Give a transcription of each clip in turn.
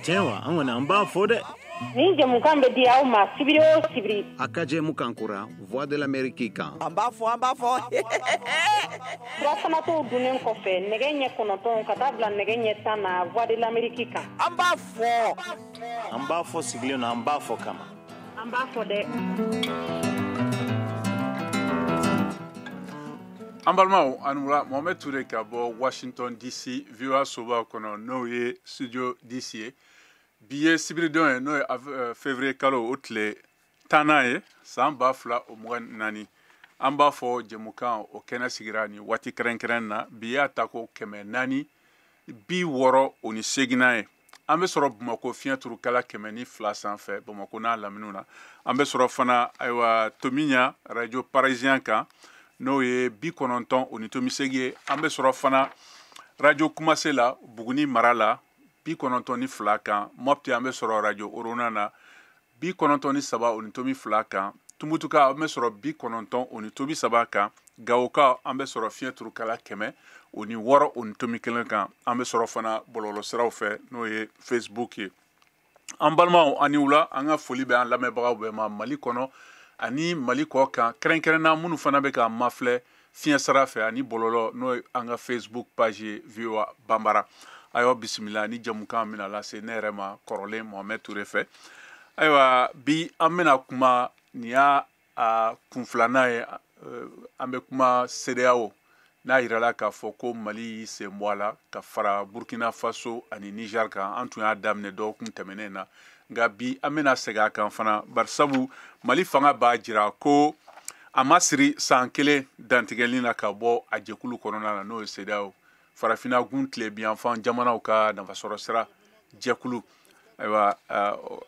Tienwa, an wana an b'a fɔ dɛ. Ni jamukan bɛ di aw ma sibiri o sibiri. A ka jɛmu kan kura Voix de l'Amérique kan. An b'a fɔ. Furafanatɔw dunnen kɔfɛ nɛgɛ ɲɛ 9 ka taa bila nɛgɛ ɲɛ 10 na Voix de l'Amérique kan. An b'a fɔ. An b'a fɔ sigilen na, an b'a fɔ kama. An b'a fɔ dɛ. An balimaw ani wula Mohamed Touré ka bɔ Washington DC VOA soba kɔnɔ n'o ye studio DC ye. Bi ye sibiridon ye n'o ye février kalo o tile 10 ye san 2024. An b'a fɔ jɛmukan o kɛnɛ sigira ni waati kɛrɛnkɛrɛn na bi y'a ta ko 468 ye. An bɛ sɔrɔ Bamako fiɲɛ turukala 102 sanfɛ Bamako n'a laminiw na. An bɛ sɔrɔ fana ayiwa Tomiɲa radio parisien kan n'o ye 98.8 ye. An bɛ sɔrɔ fana radio Kumase la Buguni mara la 92 kan. Mopti an bɛ sɔrɔ radio Orona na 93.2 kan. Tumbutuka an bɛ sɔrɔ 93 kan. Gawoka an bɛ sɔrɔ fiɲɛ turukala 106.1 kan. An bɛ sɔrɔ fana bɔlɔlɔ siraw fɛ n'o ye Facebook ye. An balimaw ani wula an ka foli bɛ an lamɛnbagaw bɛɛ ma Mali kɔnɔ ani Mali kɔ kan kɛrɛnkɛrɛnna minnu fana bɛ k'an mafilɛ fiɲɛ sira fɛ ani bɔlɔlɔ n'o ye an ka Facebook page ye VOA Bambara. Ayiwa bisimila ni jamukan mina lase ne yɛrɛ ma kɔrɔlen Mohamed Touré fɛ. Ayiwa bi an bɛna kuma nin y'a kunfilanan ye an bɛ kuma CEDEAO n'a yirala k'a fɔ ko Mali y'i sen bɔ a la ka fara Burkina Faso ani Niger kan an tun y'a daminɛ dɔgɔkun tɛmɛnen na nka bi an bɛna segin a kan fana barisabu Mali fanga b'a jira ko a ma siri san 1 dantigɛli na ka bɔ a jɛkulu kɔnɔna na n'o ye CEDEAO farafinna gun tilebiyanfan jamanaw ka nafasɔrɔ sira jɛkulu ayiwa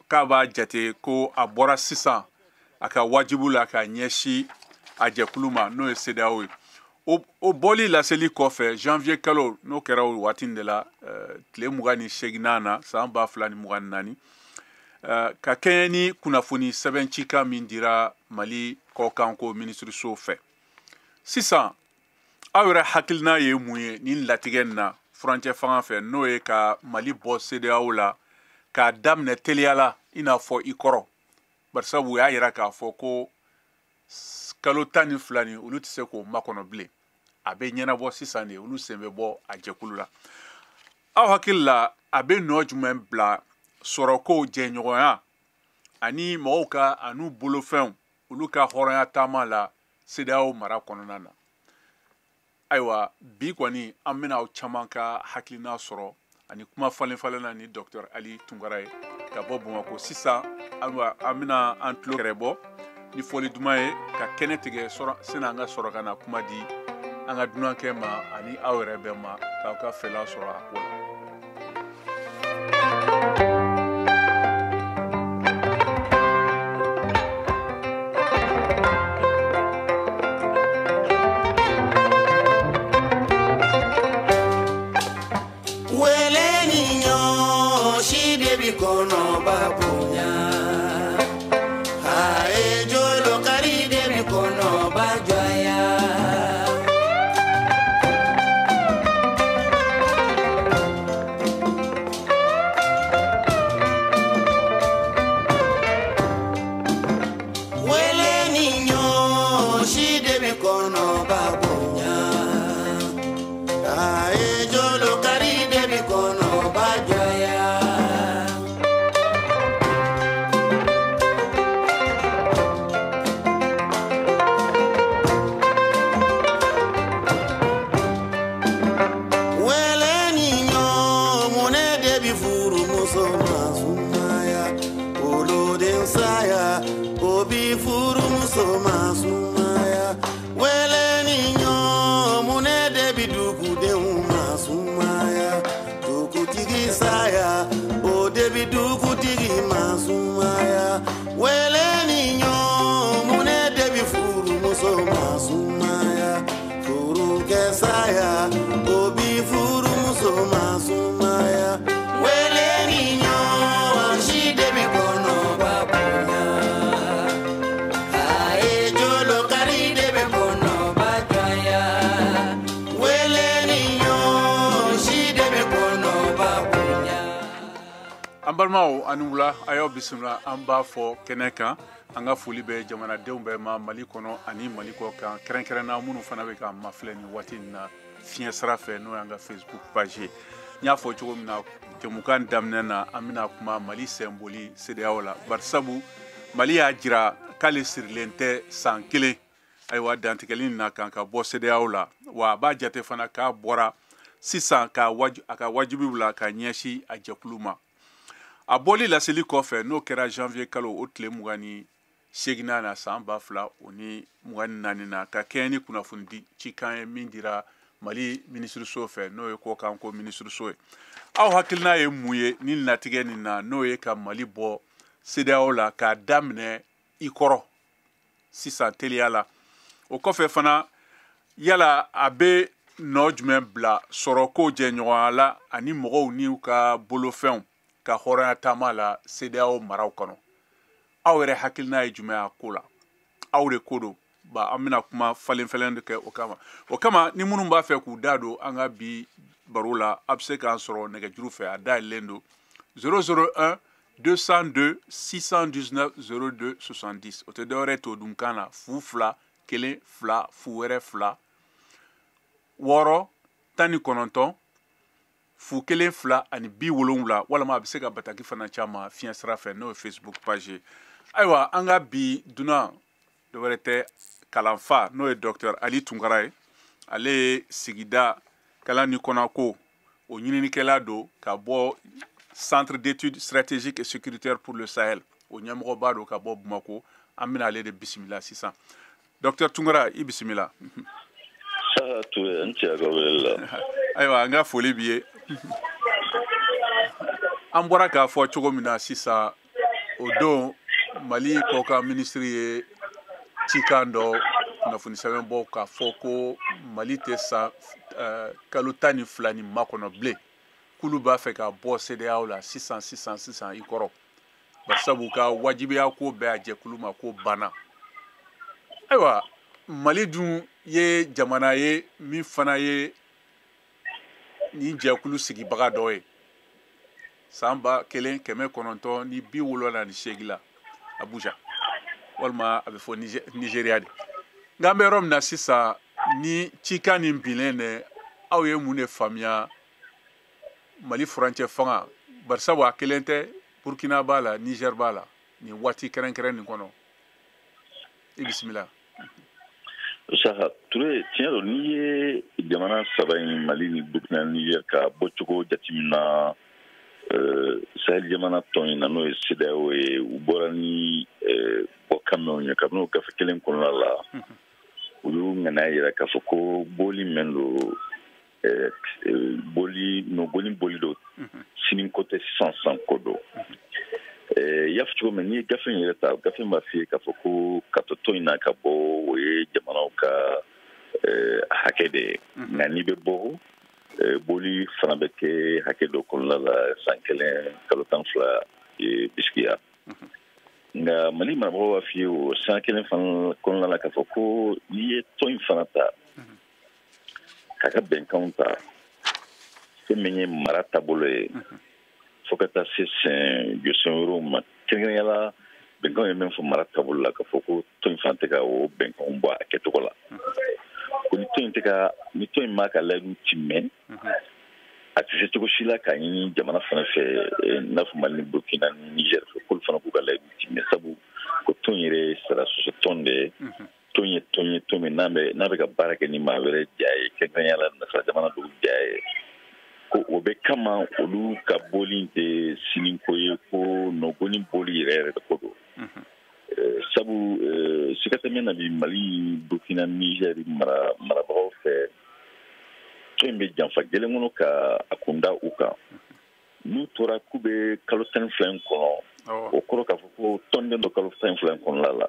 k'a b'a jate ko a bɔra sisan a ka wajibu la ka ɲɛsin a jɛkulu ma n'o ye CEDEAO ye o bɔli laseli kɔfɛ janvier kalo n'o kɛra o waati de la tile 28 na san 2024 ka kɛɲɛ ni kunnafoni sɛbɛncikan min dira Mali kɔkanko minisiriso fɛ sisan aw yɛrɛ hakilina ye mun ye nin latigɛ na furancɛ fanga fɛ n'o ye ka Mali bɔ CEDEAO la k'a daminɛ teliyala i n'a fɔ i kɔrɔ barisabu u y'a yira k'a fɔ ko kalo 12 ni olu tɛ se k'o makɔnɔ bilen a bɛ ɲɛnabɔ sisan de olu sen bɛ bɔ a jɛkulu la aw hakili la a bɛ nɔ jumɛn bila sɔrɔko jɛɲɔgɔnya ani mɔgɔw ka an'u bolofɛnw olu ka hɔrɔnya taama la CEDEAO mara kɔnɔna na ayiwa bi kɔni an bɛna aw caman ka hakilina sɔrɔ ani kuma falen-falen na ni Dr Ali Tunkara ye ka bɔ Bamako sisan an bɛna an tulo kɛrɛ bɔ ni foli duman ye ka kɛnɛ tigɛ sani an ka sɔrɔ ka na kuma di an ka dunankɛ ma ani aw yɛrɛ bɛɛ ma k'aw ka fɛla sɔrɔ a ko la. balmaw ani wula ayo bisimila an b'a fɔ kɛnɛ kan an ka foli bɛ jamanadenw bɛɛ ma Mali kɔnɔ ani Mali kɔ kan kɛrɛnkɛrɛnna minnu fana bɛ ka mafilɛ ni waati in na fiɲɛ sira fɛ n'o y'an ka Facebook page ye n y'a fɔ cogo min na jɛmukan daminɛ na an bɛna kuma Mali sɛnboli CEDEAO la bari sabu Mali y'a jira k'ale sirilen tɛ san kelen ayiwa dantigɛli na kan ka bɔ CEDEAO la wa a b'a jate fana k'a bɔra sisan a ka wajibiw la ka ɲɛsin a jɛkulu ma a bɔli laseli kɔfɛ n'o kɛra janvier kalo o tile 28 na san 2024 na ka kɛɲɛ ni kunnafoni di cikan ye min dira Mali minisiriso fɛ n'o ye kɔkan ko minisiriso ye aw hakilina ye mun ye ni natigɛ nin na n'o ye ka Mali bɔ CEDEAO la k'a daminɛ i kɔrɔ sisan teliya la o kɔfɛ fana yala a bɛ nɔ jumɛn bila sɔrɔko jɛɲɔgɔnya la ani mɔgɔw n'u ka bolofɛnw ka hɔrɔnya taama la CEDEAO maraw kɔnɔ aw yɛrɛ hakilina ye jumɛn a ko la aw de ko don ba an bɛna kuma falen-falen de kɛ o kama ni minnu b'a fɛ k'u da don an ka bi baro la a bɛ se k'an sɔrɔ nɛgɛjuru fɛ a dayɛlɛlen don 001 202 619 02 70 o tɛ dɔwɛrɛ to dunkan na fu 2 1 2 fu wɛrɛ 2 6 19 fu 1 2 ani 70 walima a bɛ se ka bataki fana caman fiɲɛ sira fɛ n'o ye Facebook page ye ayiwa an ka bi dunan dɔwɛrɛ tɛ kalanfa n'o ye Dr Ali Tunkara ye ale ye sigida kalan ni kɔnɔko o ɲininikɛla don ka bɔ Centre d'études stratégiques et sécuritaires pour le Sahel o ɲɛmɔgɔba don ka bɔ Bamako an bɛna ale de bisimila sisan Dr Tunkara i bisimila ayiwa an ka foli b'i ye an bɔra k'a fɔ cogo min na sisan o don Mali kɔkan minisiri ye cikan dɔ kunnafoni sɛbɛn bɔ k'a fɔ ko Mali tɛ sa kalo 12 ni makɔnɔ bilen k'olu b'a fɛ ka bɔ CEDEAO la sisan i kɔrɔ basabu ka wajibiya ko bɛɛ a jɛkulu ma ko banna ayiwa Mali dun ye jamana ye min fana ye ni jɛkulu sigibaga dɔ ye san 1978 la Abuja walima a bɛ fɔ Nigeria de nka an bɛ yɔrɔ min na sisan ni cikan nin binnen dɛ aw ye mun de faamuya Mali furancɛ fanga bari sabu a kelen tɛ Burkina b'a la Niger b'a la nin waati kɛrɛnkɛrɛn nin kɔnɔ i bisimila Saha Ture tiɲɛ don n'i ye jamana saba in Mali ni Burkina Niger ka bɔcogo jateminɛ Sahel jamana tɔn in na n'o ye CEDEAO ye u bɔra ni bɔkanmɛnw ye kabini o gafe kelen kɔnɔna la olu nana yira k'a fɔ ko boli min don boli don sini ko tɛ sisan ko don i y'a fɔ cogo min n'i ye gafe in yɛrɛ ta gafe in b'a f'i ye k'a fɔ ko ka to tɔn in na ka bɔ o ye jamanaw ka hakɛ de ye nka n'i bɛ bɔ boli fana bɛ kɛ hakɛ dɔ kɔnɔna la san 1 kalo 12 bisikiya nka Mali marabagaw b'a f'i ye o san 1 fana kɔnɔna la k'a fɔ ko n'i ye tɔn in fana ta k'a ka bɛnkanw ta fɛn min ye mara taabolo ye fo ka taa se sɛn jɔsen wɛrɛw ma kɛrɛnkɛrɛnnenya la bɛnkanw ye min fɔ mara taabolo la k'a fɔ ko tɔn in fana tɛ ka o bɛnkanw bɔ a kɛcogo la ko ni tɔn in m'a ka layidu timɛ a tɛ se cogo si la k'a ɲini jamana fana fɛ n'a fɔ Mali ni Burkina ni Niger fɛ k'olu fana k'u ka layidu timɛ sabu ko tɔn in yɛrɛ sara sɔsɔ tɔn de ye tɔn ye tɔn min n'a bɛ ka baara kɛ ni maa wɛrɛ ja ye kɛrɛnkɛrɛnnenya la nasara jamana dɔw ja ye ko o bɛ kama olu ka boli tɛ siniko ye ko nɔgɔni boli yɛrɛ de ko don sabu siga tɛ min na bi Mali Burkina Niger marabagaw fɛ tɔn in bɛ janfa gɛlɛn kɔnɔ ka a kunda u kan n'u tora k'u bɛ kalo 12 in kɔnɔ o kɔrɔ k'a fɔ ko tɔn den don kalo 12 in kɔnɔna la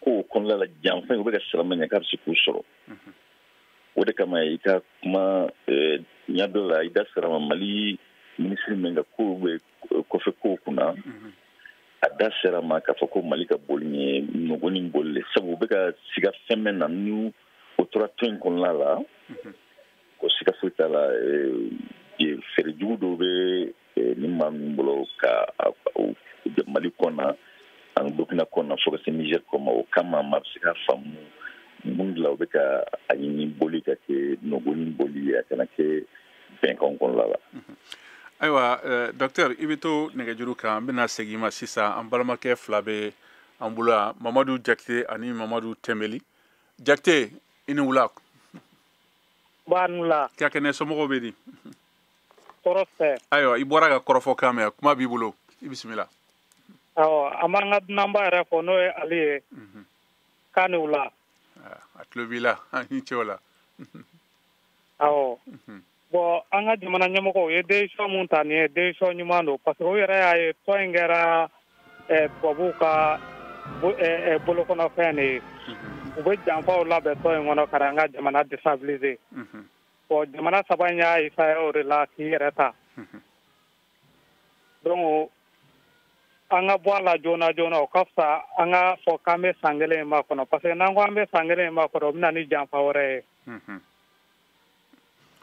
ko o kɔnɔna la janfa in u bɛ ka sirama ɲɛ k'a bɛ se k'u sɔrɔ o de kama i ka kuma ɲa dɔ la i da sera ma Mali minisiri min ka kow bɛ kɔfɛ kow kunna a da sera ma k'a fɔ ko Mali ka boli ye nɔgɔni boli le sabu u bɛ ka siga fɛn min na n'u o tora tɔn in kɔnɔna la ko siga foyi t'a la feere jugu dɔw bɛ ni maa min bolo ka Mali kɔnɔ ani Burkina kɔnɔ fo ka se Niger kɔma o kama maa bɛ se ka faamu mun de la u bɛ ka a ɲini boli ka kɛ nɔgɔni boli ye a kana kɛ bɛnkanw kɔnɔna la. Ayiwa docteur i bɛ to nɛgɛjuru kan an bɛna segin ma sisan an balimakɛ fila bɛ an bolo yan Mamadu Jakite ani Mamadu Tɛnbeli. Jakite i ni wula. Banula. K'a kɛnɛ somɔgɔw bɛ di. Tɔɔrɔ tɛ. Ayiwa i bɔra ka kɔrɔfɔ kan mɛn kuma b'i bolo i bisimila. Awɔ an b'an ka dunanba yɛrɛ fɔ n'o ye Ali ye. K'a ni wula. A tulo b'i la an ni ce o la. Awɔ. Bon an ka jamana ɲɛmɔgɔw ye décision mun ta nin ye décision ɲuman don parce que u yɛrɛ y'a ye tɔn in kɛra tubabuw ka bolokɔnɔfɛn de ye. U bɛ janfaw labɛn tɔn in kɔnɔ ka an ka jamana déstabiliser. Bon jamana saba in y'a essayé o de la k'i yɛrɛ ta. Donc an ka bɔ a la joona joona o ka fisa an ka fɔ k'an bɛ san kelen in makɔnɔ parce que n'an ko an bɛ san kelen in makɔnɔ o bɛ na ni janfa wɛrɛ ye.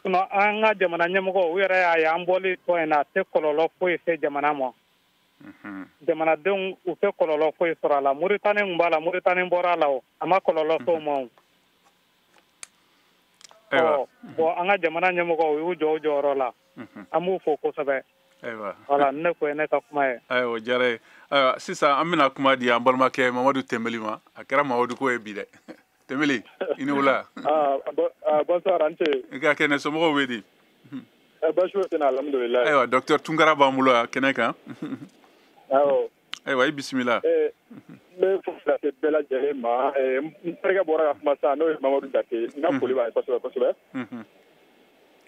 Sinon an ka jamana ɲɛmɔgɔw u yɛrɛ y'a ye an bɔli tɔn in na a tɛ kɔlɔlɔ foyi se jamana ma. Jamanadenw u tɛ kɔlɔlɔ foyi sɔrɔ a la Mauritanie kun b'a la Mauritanie bɔra a la o a ma kɔlɔlɔ s'o ma o. Bon an ka jamana ɲɛmɔgɔw u y'u jɔ u jɔyɔrɔ la an b'u fo kosɛbɛ. Voilà ne ko ye ne ka kuma ye. Ayiwa diyara ye ayiwa sisan an bɛna kuma di an balimakɛ Mamadu Tɛnbeli ma a kɛra Mamadu ko ye bi dɛ. Tɛnbeli i ni wula. Bonsoir Ante. I ka kɛnɛ somɔgɔw bɛ di. Baasi foyi tɛ na alhamdulilayi. Ayiwa docteur Tunkara b'an bolo yan kɛnɛ kan. Awɔ. Ayiwa i bisimila. N bɛ foli lase bɛɛ lajɛlen ma n terikɛ bɔra ka kuma sisan n'o ye Mamadu Jakite n ka foli b'a ye kosɛbɛ kosɛbɛ.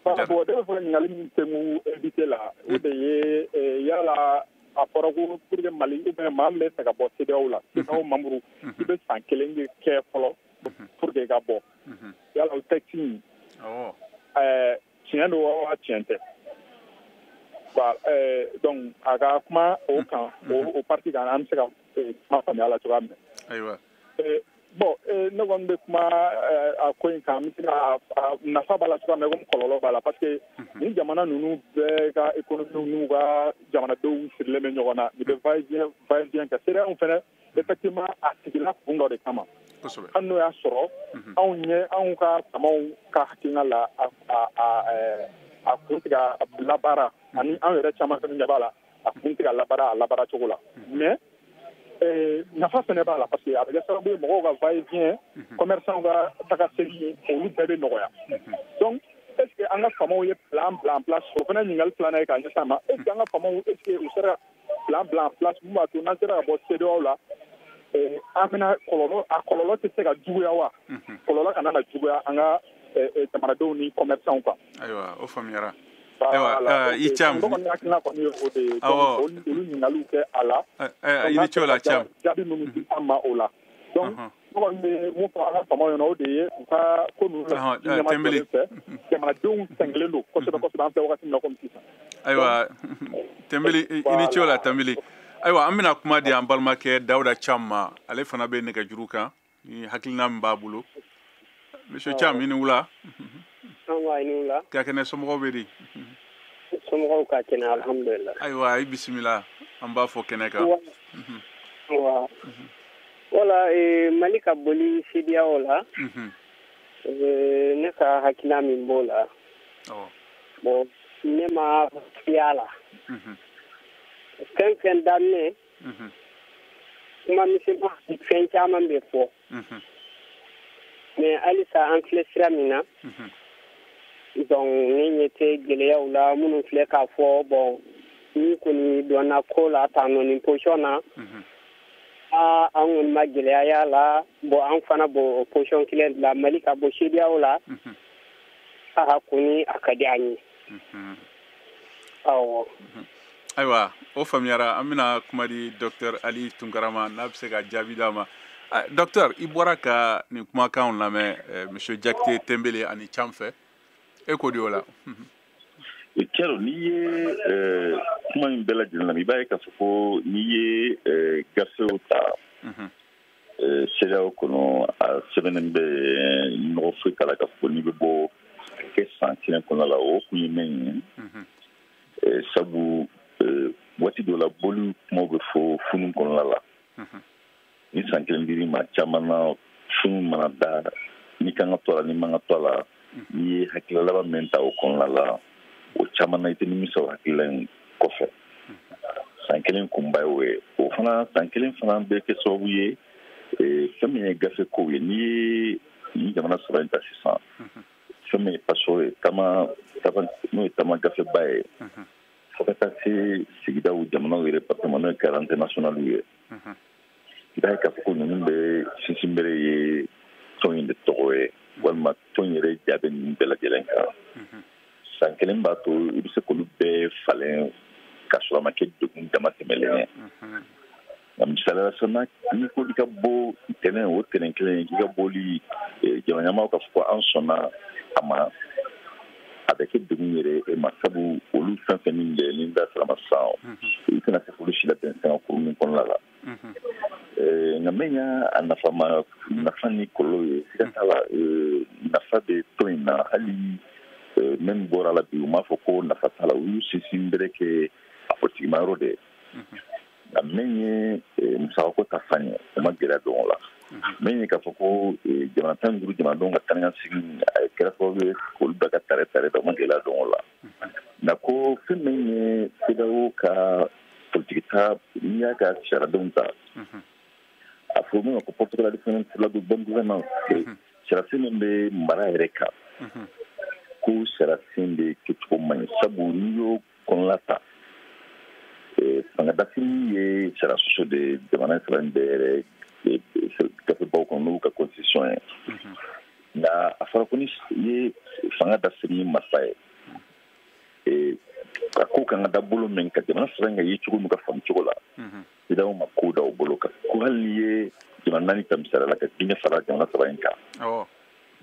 Bon ne bɛ fɛ ɲininkali min tɛ mun invité la o de ye yala a fɔra ko pour que Mali ou bien maa min bɛ fɛ ka bɔ CEDEAO la CEDEAO membre i bɛ san kelen de kɛ fɔlɔ pour que i ka bɔ yala o texte in tiɲɛ don wa tiɲɛ tɛ. Donc a ka kuma o kan o parti kan an bɛ se ka kuma faamuya la cogoya min na. Ayiwa. Bon ne kɔni bɛ kuma a ko in kan n bɛ se ka nafa b'a la cogoya min na komi kɔlɔlɔ b'a la parce que ni jamana ninnu bɛɛ ka économie n'u ka jamanadenw sirilen bɛ ɲɔgɔn na nin bɛ va-et-vient kɛ CEDEAO fana effectivement a sigila kun dɔ de kama. Hali n'o y'a sɔrɔ anw ka tamaw ka hakilina la a kun tɛ ka labaara ani an yɛrɛ caman fana ɲɛ b'a la a kun tɛ ka labaara a labaara cogo la mais nafa fana b'a la parce que a bɛ kɛ sababu ye mɔgɔw ka va-et-vient commerçants ka taga segin olu bɛɛ bɛ nɔgɔya donc est ce que an ka faamaw ye plan bila en place o fana ɲininkali filanan ye k'a ɲɛsin a ma est ce que an ka faamaw est ce que u sera plan bila en place mun b'a to n'an sera ka bɔ CEDEAO la an bɛna kɔlɔlɔ tɛ se ka juguya wa kɔlɔlɔ kana na juguya an ka jamanadenw ni commerçants kan. Ayiwa o faamuyara. Ayiwa i Cam. N hakilina kɔni ye o de ye olu ɲininkaliw kɛ a la. I ni ce o la Cam. Jaabi minnu di an ma o la donc ne kɔni bɛ mun fɔ an ka faamaw ɲɛna o de ye u ka ko ninnu la ɲɛmajɔlen fɛ jamanadenw sɛgɛnlen don kosɛbɛ kosɛbɛ an filɛ wagati min na komi sisan. Ayiwa Tɛnbeli i ni ce o la Tɛnbeli. Ayiwa an bɛna kuma di an balimakɛ Dawuda Cam ma ale fana bɛ nɛgɛjuru kan ni hakilina min b'a bolo. Monsieur Cam i ni wula. Anwa i ni wula. K'a kɛnɛ somɔgɔw bɛ di. Somɔgɔw ka kɛnɛ alhamdulillah. Ayiwa i bisimila an b'a fɔ kɛnɛ kan. Wala Mali ka boli CEDEAO la ne ka hakilina min b'o la bon ne ma fiy'a la fɛn fɛn daminɛ kuma misɛnman fɛn caman bɛ fɔ mais halisa an filɛ sira min na donc ne ɲɛ tɛ gɛlɛyaw la minnu filɛ k'a fɔ bon ni kɔni dɔnna ko la tan nɔ nin position na an kɔni ma gɛlɛya y'a la bon an fana bɔ position kelen la Mali ka bɔ CEDEAO la kɔni a ka di an ye awɔ. Ayiwa o faamuyara an bɛna kuma di docteur Ali Tunkara ma n'a bɛ se ka jaabi d'a ma. Docteur i bɔra ka nin kumakanw lamɛn monsieur Jakite Tɛnbeli ani Cam fɛ e ko di o la. Cɛro n'i ye kuma in bɛɛ lajɛlen lamɛn i b'a ye k'a fɔ ko n'i ye gafew ta CEDEAO kɔnɔ a sɛbɛnnen bɛ nɔgɔ foyi k'a la k'a fɔ ko n'i bɛ bɔ kɛ san kelen kɔnɔ la o kun ye min ye sabu waati dɔ la boli kumaw bɛ fɔ funu kɔnɔna la ni san kelen dir'i ma caman na funu mana da ni kan ka to la ni man ka to la n'i ye hakilila laban min ta o kɔnɔna la o caman na i tɛ nimisa o hakilila in kɔfɛ san kelen kunba ye o ye o fana san kelen fana bɛ kɛ sababu ye fɛn min ye gafe kow ye n'i ye ni jamana saba in ta sisan fɛn min ye paso ye n'o ye taama gafeba ye fo ka taa se sigidaw jamanaw yɛrɛ département n'o ye carte internationale ye i b'a ye k'a fɔ ko ninnu bɛ sinsin bere ye tɔn in de tɔgɔ ye walima tɔn yɛrɛ ja bɛ ninnu bɛɛ lajɛlen kan san kelen b'a to i bɛ se k'olu bɛɛ falen k'a sɔrɔ a ma kɛ degun dama tɛmɛlen ye nka misaliyala sisan n'i ko i ka bɔ tɛnɛn o tɛnɛn kelen k'i ka bɔli jamana ɲɛmaaw k'a fɔ ko an sɔnna a ma a bɛ kɛ degun yɛrɛ e ma sabu olu fɛn fɛn min bɛ ni da sira ma sisan i tɛna se k'olu si labɛn sanga kuru min kɔnɔna la nka min y'a nafa ni kɔlɔlɔ ye siga t'a la nafa bɛ tɔn in na hali min bɔra la bi u m'a fɔ ko nafa t'a la u y'u sinsin bere kɛ a fɔtigimayɔrɔ de nka min ye musakako ta fan ye o ma gɛlɛya dɔn o la min ye k'a fɔ ko jamana tan ni duuru jamanadenw ka taa ni ka segin a kɛra sababu ye k'olu bɛɛ ka tare o ma gɛlɛya dɔn o la nka ko fɛn min ye CEDEAO ka politigita n'i y'a ka sariyadenw ta a fɔ min ma ko Portugal pour la bonne gouvernance sariyasen min bɛ mara yɛrɛ kan ko sariyasen bɛ kɛcogo man ɲi sabu n'i y'o kɔnɔna ta fangadafili ye sariya sɔsɔ de jamana saba in bɛɛ yɛrɛ gafebaw kɔnɔ n'u ka constitution ye nka a fɔra ko ni ye fanga dasiri masa ye ka ko kan ka da bolo min ka jamana saba in ka ye cogo min ka faamu cogo la CEDEAO ma ko da o bolo kan ko hali ni ye jamana naani ta misaliya la ka diɲɛ fara jamana saba in kan i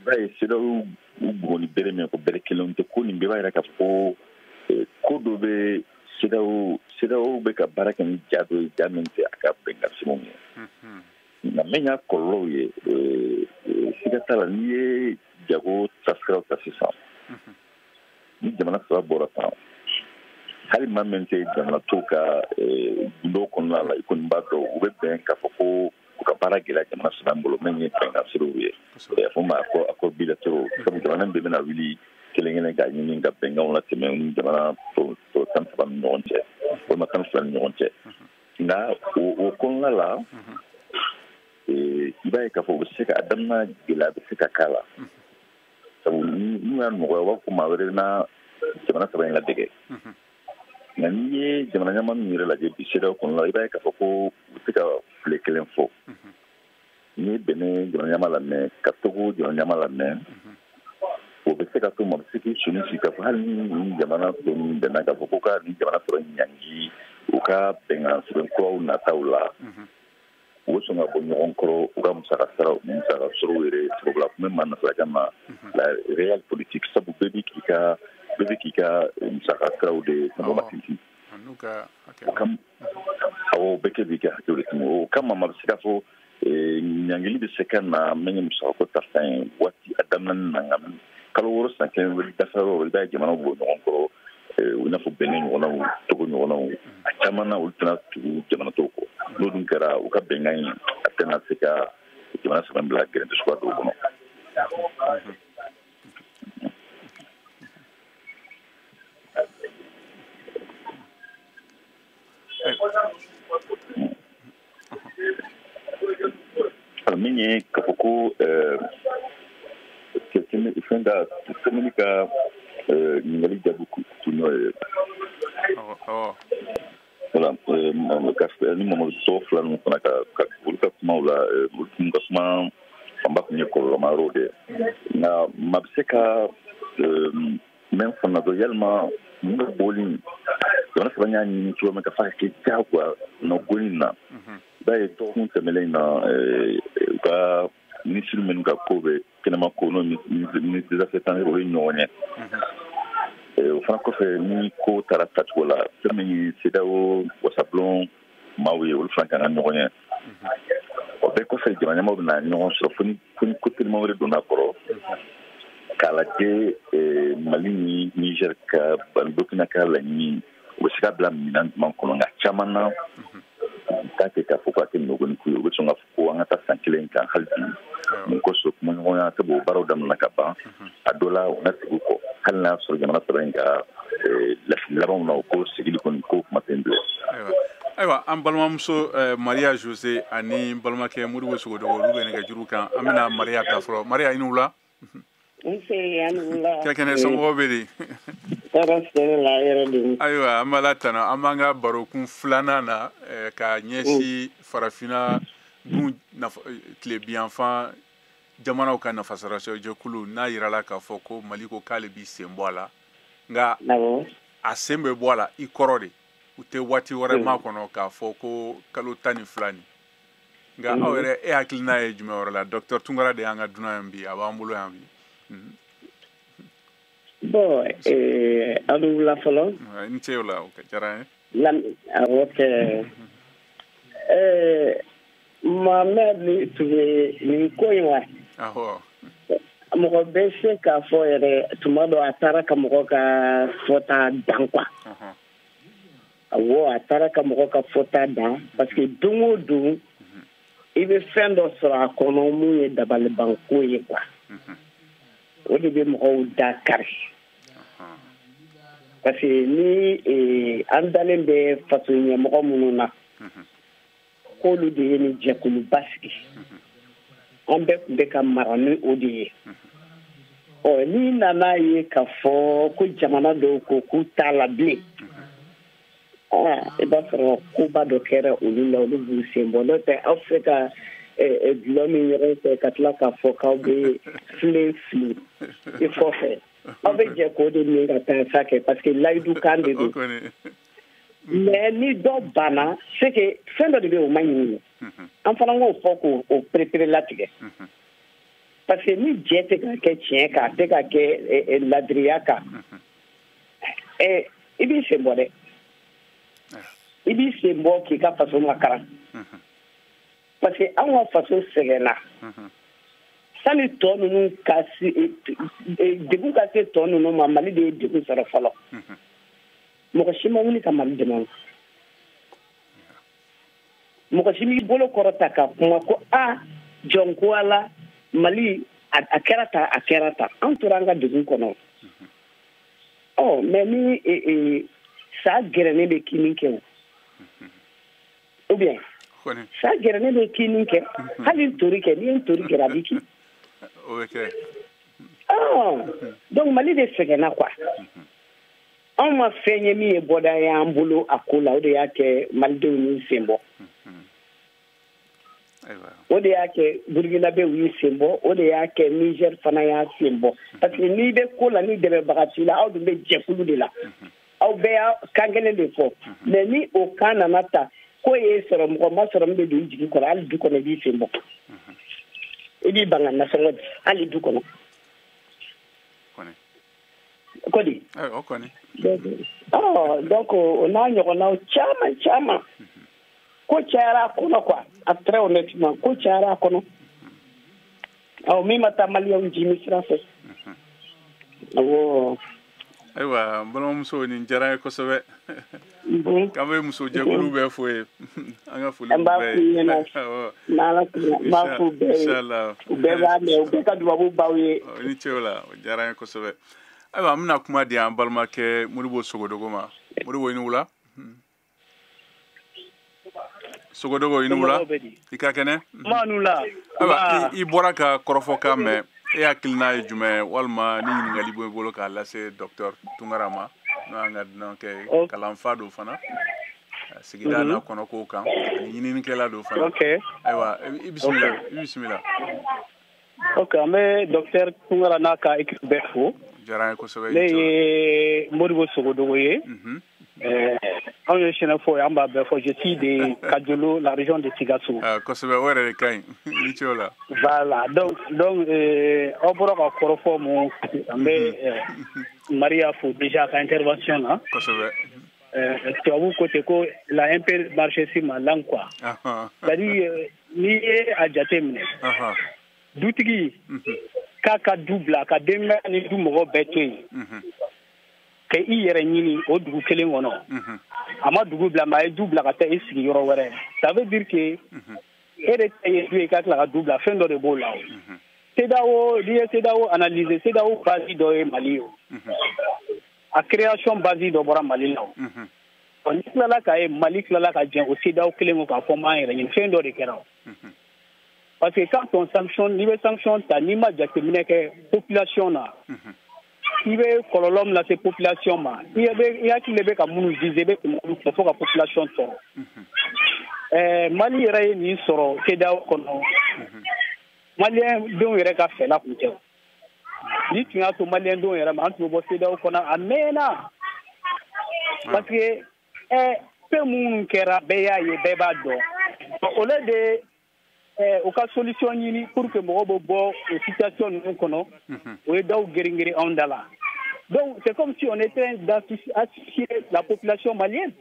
b'a ye CEDEAO u bugɔ ni bere min ko bere kelen tɛ ko nin bɛɛ b'a yira k'a fɔ ko dɔ bɛ CEDEAO bɛ ka baara kɛ ni ja dɔ ye ja min tɛ a ka bɛnkansiw ye nka min y'a kɔlɔlɔw ye siga t'a la n'i ye jago tasiraw ta sisan ni jamana saba bɔra tan hali maa min tɛ jamana to ka gundow kɔnɔna la i kɔni b'a dɔn u bɛ bɛn k'a fɔ ko u ka baara gɛlɛya jamana saba bolo min ye bɛnkansiw ye fo ma accord bilatéraux sabu jamana bɛɛ bɛna wuli kelen kelen k'a ɲini ka bɛnkanw latɛmɛ ni jamana tɔ tan saba ni ɲɔgɔn cɛ walima tan fila ni ɲɔgɔn cɛ nka o kɔnɔna la i b'a ye k'a fɔ u bɛ se ka adamadenya gɛlɛya bɛ se ka k'a la sabu n'u y'a nɔgɔya u b'a fɔ maa wɛrɛ na jamana saba in ladege nka n'i ye jamana ɲɛmaa min yɛrɛ lajɛ bi CEDEAO kɔnɔna la i b'a ye k'a fɔ ko u bɛ se ka file kelen fɔ n'i ye Benin jamana ɲɛmaa lamɛn ka Togo jamana ɲɛmaa lamɛn o bɛ se ka to ma bɛ se k'i soni sigi k'a fɔ hali ni jamana tɔ min bɛnna k'a fɔ ko ka ni jamana sɔrɔ ɲangi u ka bɛnkan sɛbɛn kuraw nataw la u bɛ sɔn ka bɔ ɲɔgɔn kɔrɔ u ka musaka sɔrɔw yɛrɛ sabula kun bɛ maa nasarakan ma la réelle politique sabu bɛɛ bɛ k'i ka musaka siraw de mɔgɔ sinsin awɔ bɛɛ kɛ b'i ka hakɛw de tɛmɛ o kama ma bɛ se k'a fɔ ɲangili bɛ se ka na min ye musakako ta fan ye waati a daminɛ na nka kalo wɔɔrɔ san kelen wɛrɛ dafara o i b'a ye jamanaw bɔ ɲɔgɔn kɔrɔ i n'a fɔ Benin ɲɔgɔnnaw Togo ɲɔgɔnnaw a caman na olu tɛna tugu jamana tɔw kɔ n'o dun kɛra u ka bɛnkan in a tɛna se ka jamana saba bila gɛrɛntɛ suguya dɔw kɔnɔ. Min ye k'a fɔ ko fɛn ka komini ka ɲininkali jaabi kun y'o ye voilà ni Mamadu Tɔgɔ fila ninnu fana ka olu ka kumaw la olu tun ka kuma fanba tun ye kɔlɔlɔma yɔrɔw de nka maa bɛ se ka mɛn fana dɔn yalima mun ka bɔli jamana saba y'a ɲini cogo min ka fa ka kɛ diyagoya na bɔli in na i b'a ye dɔgɔkun tɛmɛlen na u ka minisiri minnu ka ko bɛ kɛnɛma ko n'o ministre des affaires étrangères o ye ɲɔgɔn ye o fana kɔfɛ ni ko taara tacogo la fɛn min ye CEDEAO wasabulon maaw ye olu fana kan ka ɲɔgɔn ye o bɛɛ kɔfɛ jamana ɲɛmaaw bɛna ɲɔgɔn sɔrɔ fo ni ko telima wɛrɛ donna kɔrɔ k'a lajɛ Mali ni Niger ka Burkina ka laɲini o bɛ se ka bila minɛn jumɛn kɔnɔ nka caman na k'a kɛ k'a fɔ k'a kɛ nɔgɔnin ko ye u bɛ sɔn k'a fɔ ko an ka taa san kelen kan hali bi mun kosɔn kumaɲɔgɔnya tɛ b'o baaraw daminɛ ka ban a dɔ la u na sigi kɔ hali n'a sɔrɔ jamana saba in ka lasigi labanw na o ko sigili kɔni ko kuma tɛ n bila. Ayiwa an balimamuso Maria Jose ani balimakɛ Modibo Sogodogo olu bɛ nɛgɛjuru kan an bɛna Maria ta fɔlɔ Maria i ni wula. Kɛ kɛnɛ somɔgɔw bɛ di. Ayiwa an b'ala tana an b'an ka barokun filanan na ka ɲɛsin farafinna dun tile biyanfan jamanaw ka nafasɔrɔsɔ jɛkulu n'a yirala k'a fɔ ko Mali ko k'ale b'i sen bɔ a la nka a sen bɛ bɔ a la i kɔrɔ de u tɛ waati wɛrɛ ma kɔnɔ k'a fɔ ko kalo 12 nin nka aw yɛrɛ e hakilina ye jumɛn wɛrɛ la Dr Tunkara de y'an ka dunan yan bi a b'an bolo yan bi. Bon, aw bɛ wula fɔlɔ. N ce o la o ka diyara n ye. Awɔ kɛ Mohamed tun bɛ nin ko in wa. Awɔ. Mɔgɔ bɛ se k'a fɔ yɛrɛ tuma dɔ a taara ka mɔgɔ ka fɔta dan quoi. Awɔ a taara ka mɔgɔ ka fɔta dan parce que don o don i bɛ fɛn dɔ sɔrɔ a kɔnɔ mun ye dabalibanko ye quoi. O de bɛ mɔgɔw da kari. Parce que ni an dalen bɛ faso ɲɛmɔgɔ minnu na k'olu de ye nin jɛkuluba sigi an bɛɛ tun bɛ ka mara ni o de ye. N'i nana ye k'a fɔ ko jamana dɔw ko k'u t'a la bilen i b'a sɔrɔ koba dɔ kɛra olu la olu b'u sen bɔ n'o tɛ aw fɛ ka dulɔ min ɲɔgɔn fɛ ka tila k'a fɔ k'aw bɛ filen fili i kɔfɛ aw bɛ jɛ k'o de min ka taa sa kɛ parce que layidu kan de don mais ni dɔ banna c'est que fɛn dɔ de bɛ o ma ɲini an fana k'o fɔ k'o perepere latigɛ parce que ni jɛ tɛ ka kɛ tiɲɛ kan a tɛ ka kɛ ladiriya kan i b'i sen bɔ dɛ i b'i sen bɔ k'i ka faso makaran parce que an ka faso sɛgɛnna sani tɔ ninnu ka se degun ka se tɔ ninnu ma Mali de ye degun sɔrɔ fɔlɔ mɔgɔ si ma wuli ka Mali dɛmɛ mɔgɔ si m'i bolo kɔrɔta ka kuma ko jɔn ko ala Mali a kɛra ta an tora an ka degun kɔnɔ mais ni sa gɛrɛnen bɛ kini kɛ ou bien sa gɛrɛnen bɛ kini kɛ hali tori kɛ ni ye tori kɛra a b'i kin donc Mali de sɛgɛnna quoi anw ma fɛn ye min ye bɔda ye an bolo a ko la o de y'a kɛ Malidenw y'u sen bɔ o de y'a kɛ Burukinabew y'u sen bɔ o de y'a kɛ Niger fana y'a sen bɔ parce que n'i bɛ ko la ni dɛmɛbaga t'i la aw dun bɛ jɛkulu de la aw bɛɛ y'a kan kelen de fɔ mais ni o kan nana ta ko ye sɔrɔ mɔgɔ ma sɔrɔ min bɛ don i jigi kɔrɔ hali du kɔnɔ i b'i sen bɔ i b'i ban ka nasɔngɔ di hali du kɔnɔ ko di donc o n'a ɲɔgɔnnaw caman ko cayara a kɔnɔ quoi a très honnêtement ko cayara a kɔnɔ min ma taa maliyɛnw jimi sira fɛ awɔ. Ayiwa n balimamuso nin diyara n ye kosɛbɛ k'an bɛ muso jɛkulu bɛɛ fo ye an ka foli bɛɛ ye n b'a fo bɛɛ ye u bɛɛ b'a mɛn u bɛɛ ka dubabu b'aw ye ni ce o la o diyara n ye kosɛbɛ ayiwa an bɛna kuma di an balimakɛ Modibo Sogodogo ma Modibo i ni wula Sogodogo i ni wula i ka kɛnɛ ayiwa i bɔra ka kɔrɔfɔkan mɛn e hakilina ye jumɛn walima ni ɲininkali b'i bolo k'a lase Dr Tunkara ma n'o y'an ka dunan kɛ kalanfa do fana sigida n'a kɔnɔkow kan ani ɲininikɛla do fana ayiwa i bisimila ok an bɛ Dr Tunkara n'a ka équipe bɛɛ fo diyara n ye kosɛbɛ ne ye Modibo Sogodogo ye anw ye Sɛnɛfɔ ye an b'a bɛɛ fɔ je suis de Kajolo la région de Sikasso kosɛbɛ o yɛrɛ de ka ɲi ni ce o la voilà donc aw bɔra ka kɔrɔfɔ mun an bɛ Maria fo déjà ka intervention na kosɛbɛ tubabu ko ten ko la un peu marché sur ma langue quoi c'est-à-dire n'i ye a jate minɛ dutigi k'a ka du bila ka denbaya ni du mɔgɔ bɛɛ to yen ke i yɛrɛ ɲini o dugu kelen kɔnɔ a ma dugu bila ma a ye du bila ka taa i sigi yɔrɔ wɛrɛ ça veut dire que e de ta ye du ye ka tila ka du bila fɛn dɔ de b'o la o CEDEAO n'i ye CEDEAO analyser CEDEAO base dɔ ye Mali ye o a création base dɔ bɔra Mali la o ni tilala ka ye Mali tilala ka jɛn o CEDEAO kelen ko k'a fɔ m'an yɛrɛ ɲini fɛn dɔ de kɛra o parce que quand on sanctionne n'i bɛ sanction ta n'i ma jateminɛ kɛ population na i bɛ kɔlɔlɔ min lase population ma i hakili de bɛ ka minnu viser i bɛ minnu fɔ fo ka population tɔɔrɔ Mali yɛrɛ ye nin sɔrɔ CEDEAO kɔnɔ malien denw yɛrɛ ka fɛla kun tɛ ni tun y'a to malien denw yɛrɛ ma an tun bɛ bɔ CEDEAO kɔnɔ a mɛnna parce que fɛn minnu kɛra bɛɛ y'a ye bɛɛ b'a dɔn au lieu de u ka solution ɲini pour que mɔgɔw bɛ bɔ o situation ninnu kɔnɔ o ye daw geren-geren anw da la donc c'est comme si on était d'assister la population malienne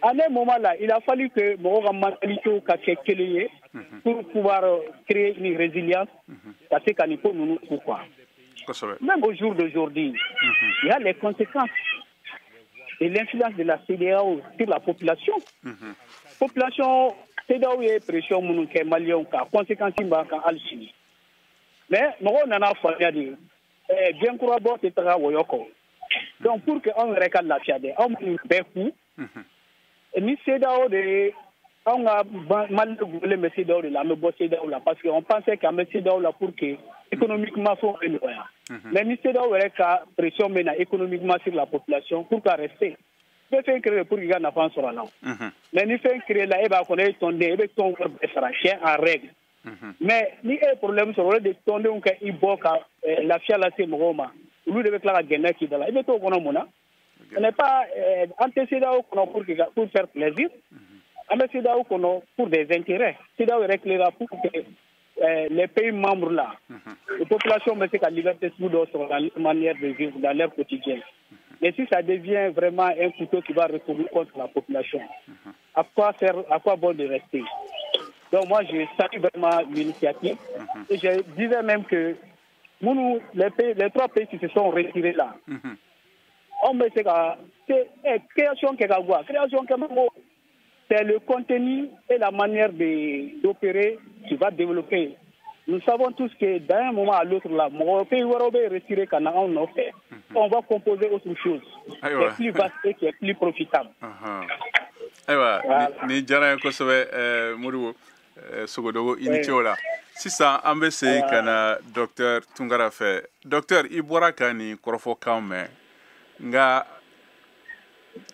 à un moment là il a fallu que mɔgɔw ka mentalité ka kɛ kelen ye pour pouvoir créer une résilience ka se ka nin ko ninnu ku quoi même au jour d'aujourd'hui il y a les conséquences et l'influence de la CEDEAO sur la population population CEDEAO ye pression minnu kɛ maliyɛnw kan conséquence b'a kan hali sini mais mɔgɔw nana faamuya de bien kurabɔ tɛ taga wɔyɔ kɔ donc pour que anw yɛrɛ ka lafiya de anw minnu bɛɛ ku ni CEDEAO de ye anw ka Mali gulen bɛ CEDEAO de la an bɛ bɔ CEDEAO la parce que on pensait qu'an bɛ CEDEAO la pour que économiquement fɛnw bɛ nɔgɔya mais ni CEDEAO yɛrɛ ka pression bɛ na économiquement sur la population pour ka rester bɛ fɛn créer pour k'i ka nafa sɔrɔ a la mais ni fɛn créer la e b'a kɔnɔ e ye tɔnden e bɛ tɔn wɛrɛ bɛɛ sara c'est en règle mais ni e ye problème sɔrɔ o de tɔndenw ka i bɔ ka lafiya lase mɔgɔw ma olu de bɛ tila ka gɛnɛ k'i da la i bɛ t'o kɔnɔ mun na on n'est pas an tɛ CEDEAO kɔnɔ pour faire plaisir an bɛ CEDEAO kɔnɔ pour des intérêts CEDEAO yɛrɛ tilela pour que les pays membres là les populations bɛ se ka liberté sugu dɔ sɔrɔ dans leur manière de vivre dans leur quotidien. Mais si ça devient vraiment un couteau qui va retourner contre la population, à quoi bon de rester? Donc moi, je salue vraiment l'initiative. Et je disais même que les trois pays qui se sont retirés là, on me dit que création c'est le contenu et la manière d'opérer qui va développer. Nous savons tous que d'un moment à l'autre, là, on va composer autre chose qui est plus vaste et qui est plus profitable. Ni jara kosɛbɛ Modibo Sogodogo i ni ce o la sisan an bɛ segin ka na Docteur Tunkara fɛ Docteur i bɔra ka nin kɔrɔfɔkan mɛn nka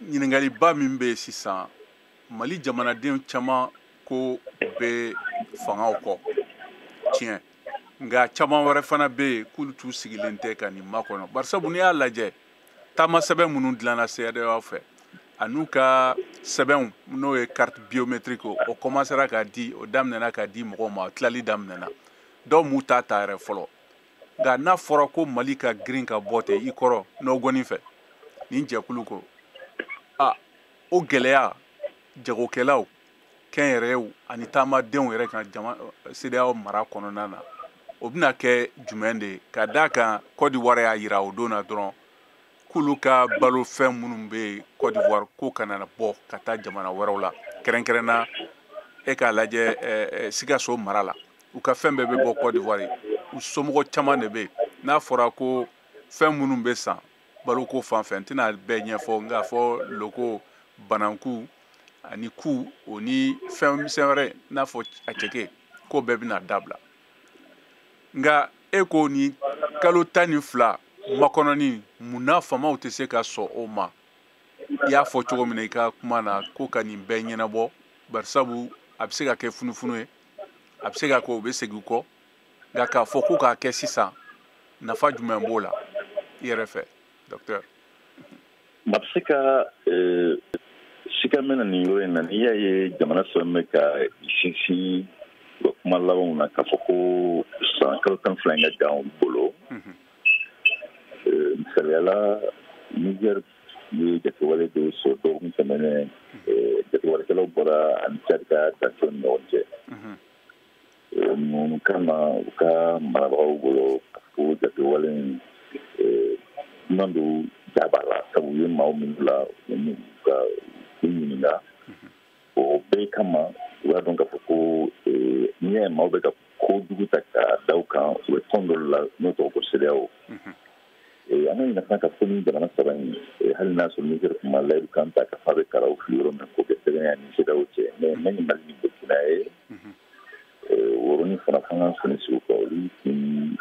ɲininkaliba min bɛ yen sisan Mali jamanaden caman ko bɛ fangaw kɔ tiɲɛ nka caman wɛrɛ fana bɛ yen k'olu t'u sigilen tɛ ka nin makɔnɔ barisabu n'i y'a lajɛ taama sɛbɛn minnu dilanna CEDEAO fɛ a n'u ka sɛbɛnw n'o ye carte biométrique o commencera ka di o daminɛna ka di mɔgɔw ma o tilali daminɛna dɔw m'u ta yɛrɛ fɔlɔ nka n'a fɔra ko Mali ka girin ka bɔ ten i kɔrɔ n'o gɔni fɛ nin jɛkulu ko o gɛlɛya jagokɛlaw kɛnyɛrɛyew ani taamadenw yɛrɛ kan CEDEAO mara kɔnɔna na o bɛna kɛ jumɛn de ye ka d'a kan Côte d'Ivoire y'a jira o don na dɔrɔn k'olu ka balo fɛn minnu bɛ yen Côte d'Ivoire ko kana bɔ ka taa jamana wɛrɛw la kɛrɛnkɛrɛnna e k'a lajɛ Sikaso mara la u ka fɛn bɛɛ bɛ bɔ Côte d'Ivoire u somɔgɔ caman de bɛ yen n'a fɔra ko fɛn minnu bɛ san baloko fan fɛ n tɛna bɛɛ ɲɛfɔ nka fɔ loko bananku ani ku o ni fɛn misɛn wɛrɛ n'a fɔ a cɛkɛ ko bɛɛ bɛna dabila nka e ko ni kalo 12 makɔnɔni mun na famaw tɛ se ka sɔn o ma i y'a fɔ cogo min na i ka kuma na ko ka nin bɛɛ ɲɛnabɔ barisabu a bɛ se ka kɛ funufunu ye a bɛ se ka kɛ o bɛ segin kɔ nka k'a fɔ ko k'a kɛ sisan nafa jumɛn b'o la i yɛrɛ fɛ Docteur. Ma bɛ se ka sika mɛn na nin yɔrɔ in na n'i y'a ye jamana sɔrɔ bɛ ka sinsin u ka kuma labanw na k'a fɔ ko san kalo 12 in ka jan olu bolo misaliyala Niger ye jatewale dɔw sɔrɔ dɔgɔkun tɛmɛnen jatewalekɛlaw bɔra ani Tchad ka tension ni ɲɔgɔn cɛ mun kama u ka marabagaw bolo k'a fɔ jatewale in dunan don jabala sabu ye maaw minnu la olu ka u ɲininka o bɛɛ kama u y'a dɔn k'a fɔ ko n'i y'a ye maaw bɛ ka kojugu ta ka da u kan u bɛ tɔn dɔ la n'o tɔgɔ ko CEDEAO an ka ɲininka k'a fɔ ni jamana saba in hali n'a sɔrɔ Niger tun ma layidu kan ta ka fa bɛ kalaw fili yɔrɔ min k'o kɛ sɛbɛn ni CEDEAO cɛ mais ni Mali ni Burkina ye o yɔrɔnin fana f'an ka sɔnni sigi o kan olu tun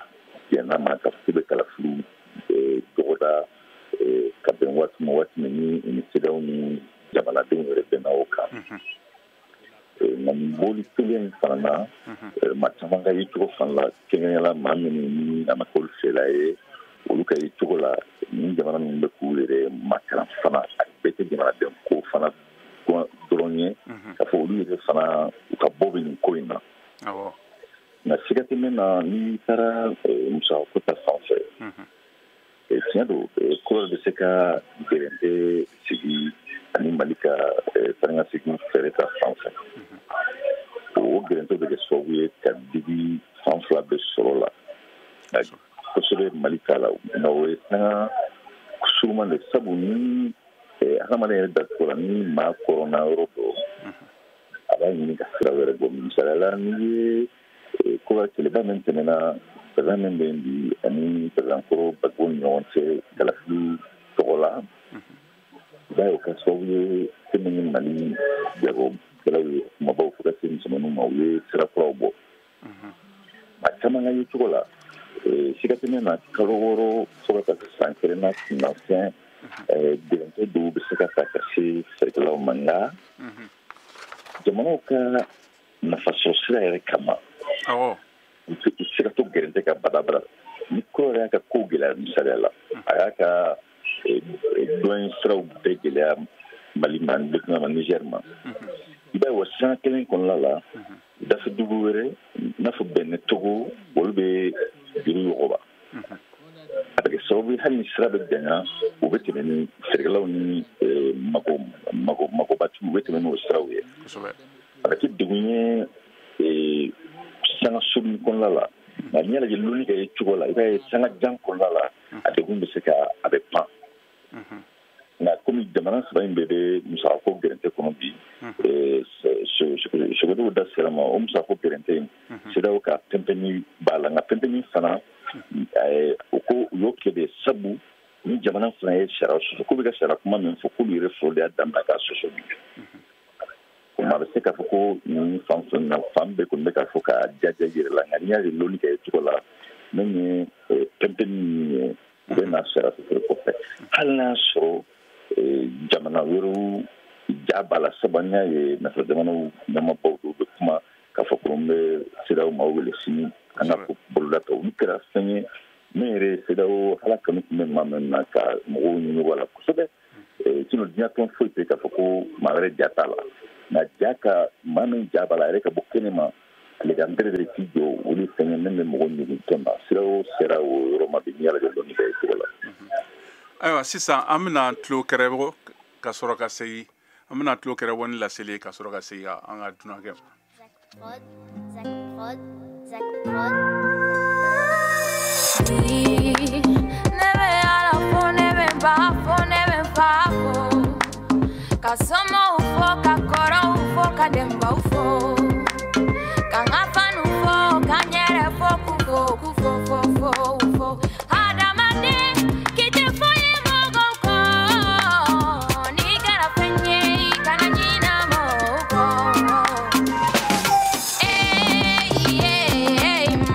yann'a ma ka fɔ k'u bɛ kalafiliw dɔgɔda ka bɛn waati ma waati min ni CEDEAO ni jamanadenw yɛrɛ bɛnna o kan nka nin bɔli kelen in fana na maa caman ka yecogo fana la kɛrɛnkɛrɛnnenya la maa minnu ni a ma k'olu fɛla ye olu ka yecogo la ni jamana minnu bɛ k'u yɛrɛ makaran fana a bɛɛ tɛ jamanaden ko fana dɔrɔn ye k'a fɔ olu yɛrɛ fana u ka bɔ bɛ nin ko in na nka siga tɛ min na n'i taara musakako ta fan fɛ tiɲɛ don ko dɔ bɛ se ka gɛrɛnte sigi ani Mali ka taanikasegin fɛɛrɛ ta fan fɛ o gɛrɛntɛ bɛ kɛ sababu ye ka digi fan fila bɛ sɔrɔ la kosɛbɛ Mali ta la nka o ye sanga suruman de sabu ni hadamaden yɛrɛ datugu la ni maa kɔrɔna yɔrɔ dɔ a b'a ɲini ka sira wɛrɛ bɔ misaliya la n'i ye ko kɛlɛba min tɛmɛna président min bɛ yen bi ani président kɔrɔ Gbagbo ni ɲɔgɔn cɛ kalafili tɔgɔ la i b'a ye o kɛ sababu ye fɛn min ye Mali jagokɛlaw ye kumabaw fo ka se misɛnmaninw ma u ye sira kuraw bɔ maa caman ka yecogo la siga tɛ min na kalo 6 fo ka taa se san 1 na kunnafɛn gɛrɛntɛ dɔw bɛ se ka ta ka se feerekɛlaw ma nka jamanaw ka nafasɔrɔ sira yɛrɛ kama u tɛ se ka to gɛrɛntɛ ka badabada ni ko yɛrɛ y'a ka ko gɛlɛya misaliya la a y'a ka dɔn siraw bɛɛ gɛlɛya Mali ma Burkina ma Niger ma i b'a ye wa san kelen kɔnɔna la dafe dugu wɛrɛ n'a fɔ Benin Togo olu bɛ juru yɔgɔba a bɛ kɛ sababu ye hali ni sira bɛ bɛnna u bɛ tɛmɛ ni feerekɛlaw ni magobatigiw u bɛ tɛmɛ n'o siraw ye a bɛ kɛ degun ye sanga suruni kɔnɔna la nka n'i y'a lajɛ loni ka ye cogo la i b'a ye sanga jan kɔnɔna la a degun bɛ se ka a bɛ pan nka komi jamana saba in bɛɛ bɛ musakako gɛrɛntɛ kɔnɔ bi sogotigiw da sera ma o musakako gɛrɛntɛ in CEDEAO ka pɛnpɛnni b'a la nka pɛnpɛnni fana u ko u y'o kɛ de sabu ni jamana fana ye sariya sɔsɔ k'u bɛ ka sariya kuma min fɔ k'olu yɛrɛ fɔlɔ de y'a daminɛ k'a sɔsɔ bi o ma a bɛ se k'a fɔ ko nin fan bɛɛ kɔni bɛ k'a fɔ k'a jaja yɛrɛ la nka n'i y'a ye loni kɛ cogo la min ye pɛnpɛnni min ye u bɛ na sariya sɔsɔ kɔfɛ hali n'a sɔrɔ jamana wɛrɛw ja b'a la sabu an y'a ye nafa jamanaw ɲɛmaabaw dɔw bɛ kuma k'a fɔ ko n bɛ CEDEAO ma wele sini an ka boloda ta olu kɛra fɛn ye min yɛrɛ ye CEDEAO ala kanu tun bɛ maa min na ka mɔgɔw ɲini la kosɛbɛ sinon diɲɛ tɔn foyi tɛ k'a fɔ ko maa wɛrɛ ja t'a la nka ja ka maa min ja b'a la a yɛrɛ ka bɔ kɛnɛ ma ale ka nbɛrɛ de k'i jɔ olu fɛn ye min bɛ mɔgɔw ɲini tɔn na CEDEAO sera o yɔrɔ ma bi n'i y'a lajɛ dɔɔni bɛɛ cogo la. Ayiwa sisan an bɛna tulo kɛrɛ ka sɔrɔ ka segin an bɛna tulo kɛrɛ ni laseli ka sɔrɔ ka segin an ka dunankɛ ma. Ne bɛ ala fo ne bɛ ba fo ne bɛ fa fo ka somɔgɔw fo ka kɔrɔw fo ka denbaw fo ka n ka fanu fo ka n yɛrɛ fo k'u fo adamaden k'i tɛ foyi mɔgɔw kɔ n'i kɛra fɛn ye i kana ɲinɛ mɔgɔw kɔ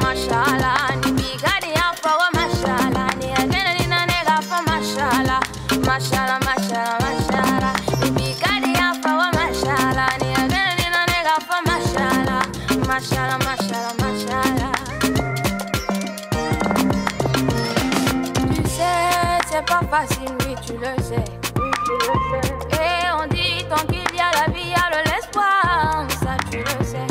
mashallah ni bi ka di yan fɔ ko mashallah ni a kɛnɛ ni na ne ka fɔ mashallah mashallah mashallah mashallah ni bi ka di yan fɔ ko mashallah ni a kɛnɛ ni na ne ka fɔ mashallah mashallah mashallah mashallah. Tu sais, c'est pas facile, oui, tu le sais. Et on dit tant qu'il y a la vie, il y a de l'espoir, ça tu le sais.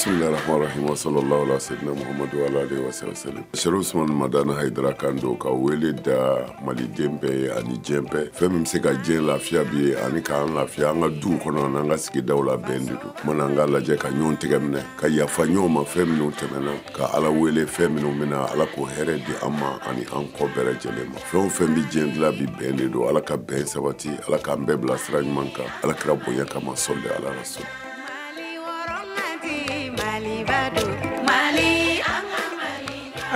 Bismillahirrahmanirrahim wa sallallahu ala sayyidina Muhammad wa ala alihi wa sallam. Cheikh Ousmane Madana Haidara Kando ka wele da Mali dembe ani jembe fɛn min se ka diɲɛ lafiya bi ani k'an lafiya an ka duw kɔnɔ n'an ka sigidaw la bɛn de don mana an ka lajɛ ka ɲɔgɔn tɛgɛ minɛ ka yafa ɲɔgɔn ma fɛn minnu tɛmɛna ka Ala wele fɛn minnu bɛna Ala k'o hɛrɛ di an ma ani an kɔ bɛɛ lajɛlen ma fɛn o fɛn bi diɲɛ dilan bi bɛn de don Ala ka bɛn sabati Ala k'an bɛɛ bila sira ɲuman kan Ala kira bonya kama sɔli ala rasul.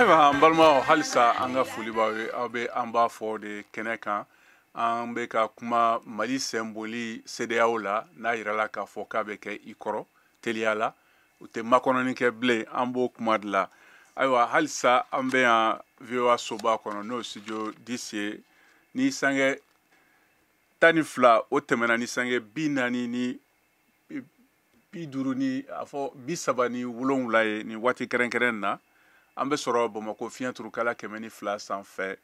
Ayiwa an balimaw halisa an ka foli b'aw ye aw bɛ an b'a fɔ de kɛnɛ kan an bɛ ka kuma Mali sɛnboli CEDEAO la n'a yirala k'a fɔ k'a bɛ kɛ i kɔrɔ teliya la u tɛ makɔnɔni kɛ bilen an b'o kuma de la ayiwa halisa an bɛ yan VOA soba kɔnɔ n'o studio 10 ye ni sange 12 o tɛmɛna ni sange 40 ni 50 ni a fɔ 37 ye ni waati kɛrɛnkɛrɛn na an bɛ sɔrɔ Bamako fiɲɛ turukala 102 sanfɛ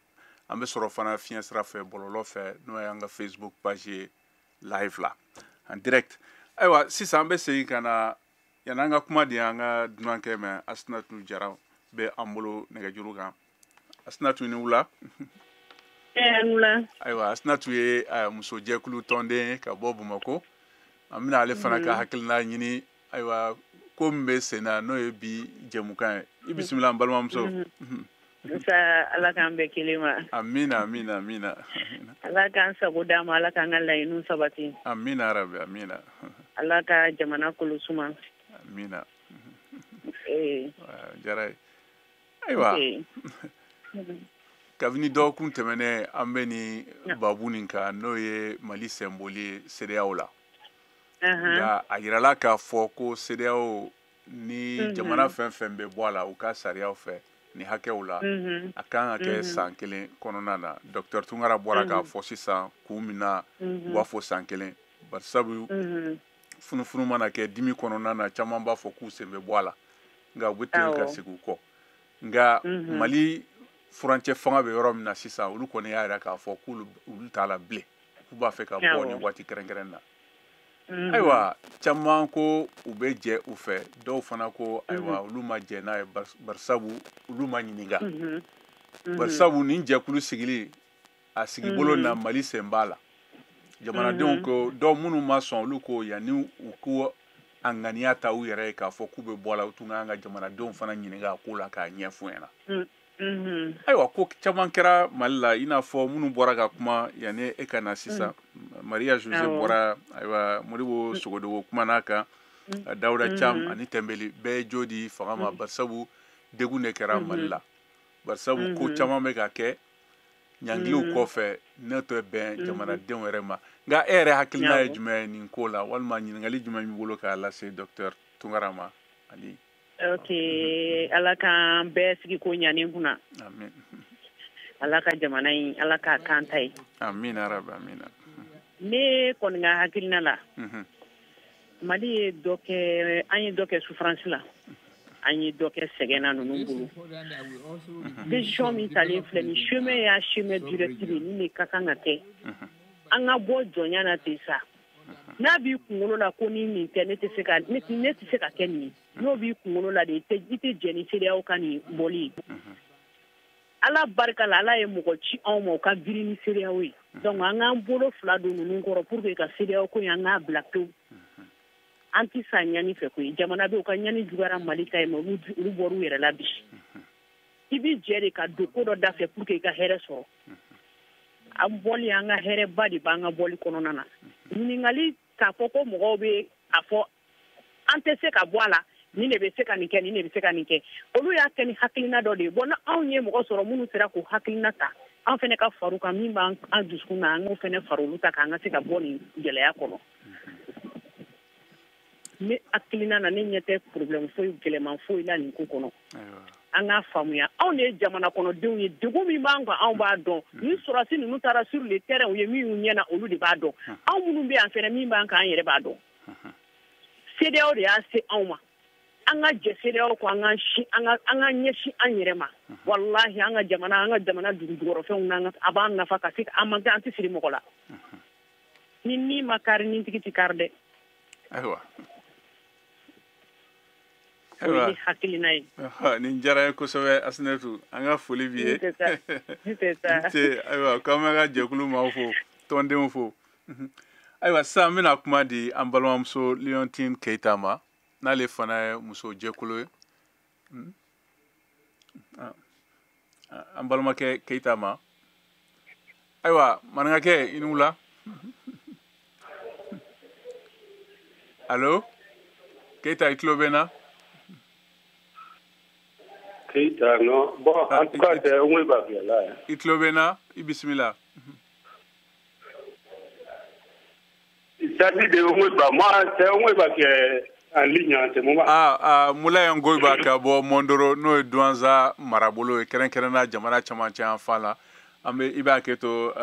an bɛ sɔrɔ fana fiɲɛ sira fɛ bɔlɔlɔ fɛ n'o ye an ka Facebook page ye live la en direct ayiwa sisan an bɛ segin ka na yanni an ka kuma di an ka dunankɛ mɛn Asinatu Jara bɛ an bolo nɛgɛjuru kan Asinatu ni wula ayiwa Asinatu ye muso jɛkulu tɔnden ka bɔ Bamako an bɛna ale fana ka hakilina ɲini ayiwa ko min bɛ sen na n'o ye bi jɛmukan ye i bisimila an balimamuso Ala k'an bɛɛ kelen ma amina amina amina Ala k'an sago d'a ma Ala k'an ka laɲiniw sabati amina rabi amina Ala ka jamana kolo suma amina jara ye ayiwa kabini dɔgɔkun tɛmɛnɛ an bɛ ni babu nin kan n'o ye Mali sɛnboli ye CEDEAO la nka a yirala k'a fɔ ko CEDEAO ni jamana fɛn fɛn bɛ bɔ a la u ka sariyaw fɛ ni hakɛw la a kan ka kɛ san 1 kɔnɔna na Dr Tunkara bɔra k'a fɔ sisan kun min na u b'a fɔ san 1 bari sabu funufunu mana kɛ dimi kɔnɔna na caman b'a fɔ k'u sen bɛ bɔ a la nka u bɛ tɛn ka segin u kɔ nka Mali furancɛ fanga bɛ yɔrɔ min na sisan olu kɔni y'a jira k'a fɔ k'olu t'a la bilen k'u b'a fɛ ka bɔ nin waati kɛrɛnkɛrɛn na ayiwa caman ko u bɛ jɛ u fɛ dɔw fana ko ayiwa olu ma jɛ n'a ye bari sabu olu ma ɲininka bari sabu nin jɛkulu sigili a sigi bolo na Mali sen b'a la jamanadenw ko dɔw minnu ma sɔn olu ko yanni u ko a ŋaniya ta u yɛrɛ ye k'a fɔ k'u bɛ bɔ a la u tun kan ka jamanadenw fana ɲininka a ko la k'a ɲɛf'u ɲɛna ayiwa ko caman kɛra Mali la i n'a fɔ minnu bɔra ka kuma yanni e ka na sisan Maria Jose bɔra ayiwa Modibo Sogodogo kuma n'a kan Dawuda Cam ani Tɛnbeli bɛɛ ye jo di fanga ma bari sabu degun de kɛra Mali la bari sabu ko caman bɛ ka kɛ ɲangiliw kɔfɛ ne tɛ bɛn jamanadenw yɛrɛ ma nka e yɛrɛ hakilina ye jumɛn ye nin ko la walima ɲininkali jumɛn b'i bolo k'a lase Dr Tunkara ma ani ok Ala k'an bɛɛ sigi ko ɲanen kunna amin Ala ka jamana in Ala k'a kan ta ye amina rabi amina ne kɔni ka hakilina la Mali ye dɔ kɛ an ye dɔ kɛ souffrance la an ye dɔ kɛ sɛgɛnna ninnu bolo décision min talen filɛ ni chemin y'a chemin direct de ni ne ka kan ka kɛ an ka bɔ jɔnya na ten sa n'a b'i kunkolo la ko ni nin tɛ ne tɛ se ka kɛ nin n'o b'i kunkolo la de i tɛ jɛ ni CEDEAO ka nin bɔli ye Ala barika la Ala ye mɔgɔ ci anw ma o ka girin ni CEDEAO ye donc an k'an bolo fila don ninnu kɔrɔ pour que ka CEDEAO ko in an k'a bila pewu an tɛ sa ɲani fɛ koyi jamana bɛ u ka ɲani juguyara Mali ta ye ma olu bɔra u yɛrɛ la bi i b'i jɛ de ka don ko dɔ da fɛ pour que i ka hɛrɛ sɔrɔ an bɔli an ka hɛrɛba de b'an ka bɔli kɔnɔna na ɲininkali k'a fɔ ko mɔgɔw bɛ a fɔ an tɛ se ka bɔ a la ni ne bɛ se ka nin kɛ ni ne bɛ se ka nin kɛ olu y'a kɛ ni hakilina dɔ de ye bon anw ye mɔgɔ sɔrɔ minnu sera k'u hakilina ta an fana ka far'u kan min b'an dusukun na an k'o fana fara olu ta k'an ka se ka bɔ nin gɛlɛya kɔnɔ ne hakilina na ne ɲɛ tɛ problème foyi gɛlɛman foyi la nin ko kɔnɔ an k'a faamuya anw de ye jamana kɔnɔdenw ye degun min b'an kan anw b'a dɔn ni sɔrɔsi ninnu taara sur le terrain u ye min y'u ɲɛna olu de b'a dɔn anw minnu bɛ yan fɛnɛ min b'an kan an yɛrɛ b'a dɔn CEDEAO de y'a se anw ma an ka jɛ CEDEAO ko an ka ɲɛsin an yɛrɛ ma wallahi an ka jamana dugujukɔrɔfɛnw a b'an nafa ka se an man an tɛ siri mɔgɔ la ni ma kari ni tigi ti kari dɛ ayiwa o ye hakilina ye nin diyara ye kosɛbɛ Asinatu an ka foli b'i ye ayiwa k'an bɛ ka jɛkulu maaw fo tɔndenw fo ayiwa sisan n bɛna kuma di an balimamuso Leontine Keita ma n'ale fana ye muso jɛkulu ye an balimakɛ Keita ma ayiwa maninkakɛ i ni wula allo Keita i tulo bɛ n na Keita non bon en tout cas c'est Ongoy Ba qui est là i tulo bɛ n na i bisimila il s'agit de Ongoy Ba moi c'est Ongoy Ba qui est en ligne en ce moment Moulay Ongoy Ba ka bɔ Mondoro n'o ye Douanza marabolo ye kɛrɛnkɛrɛnna jamana camancɛ yan fan la an bɛ i b'a kɛ to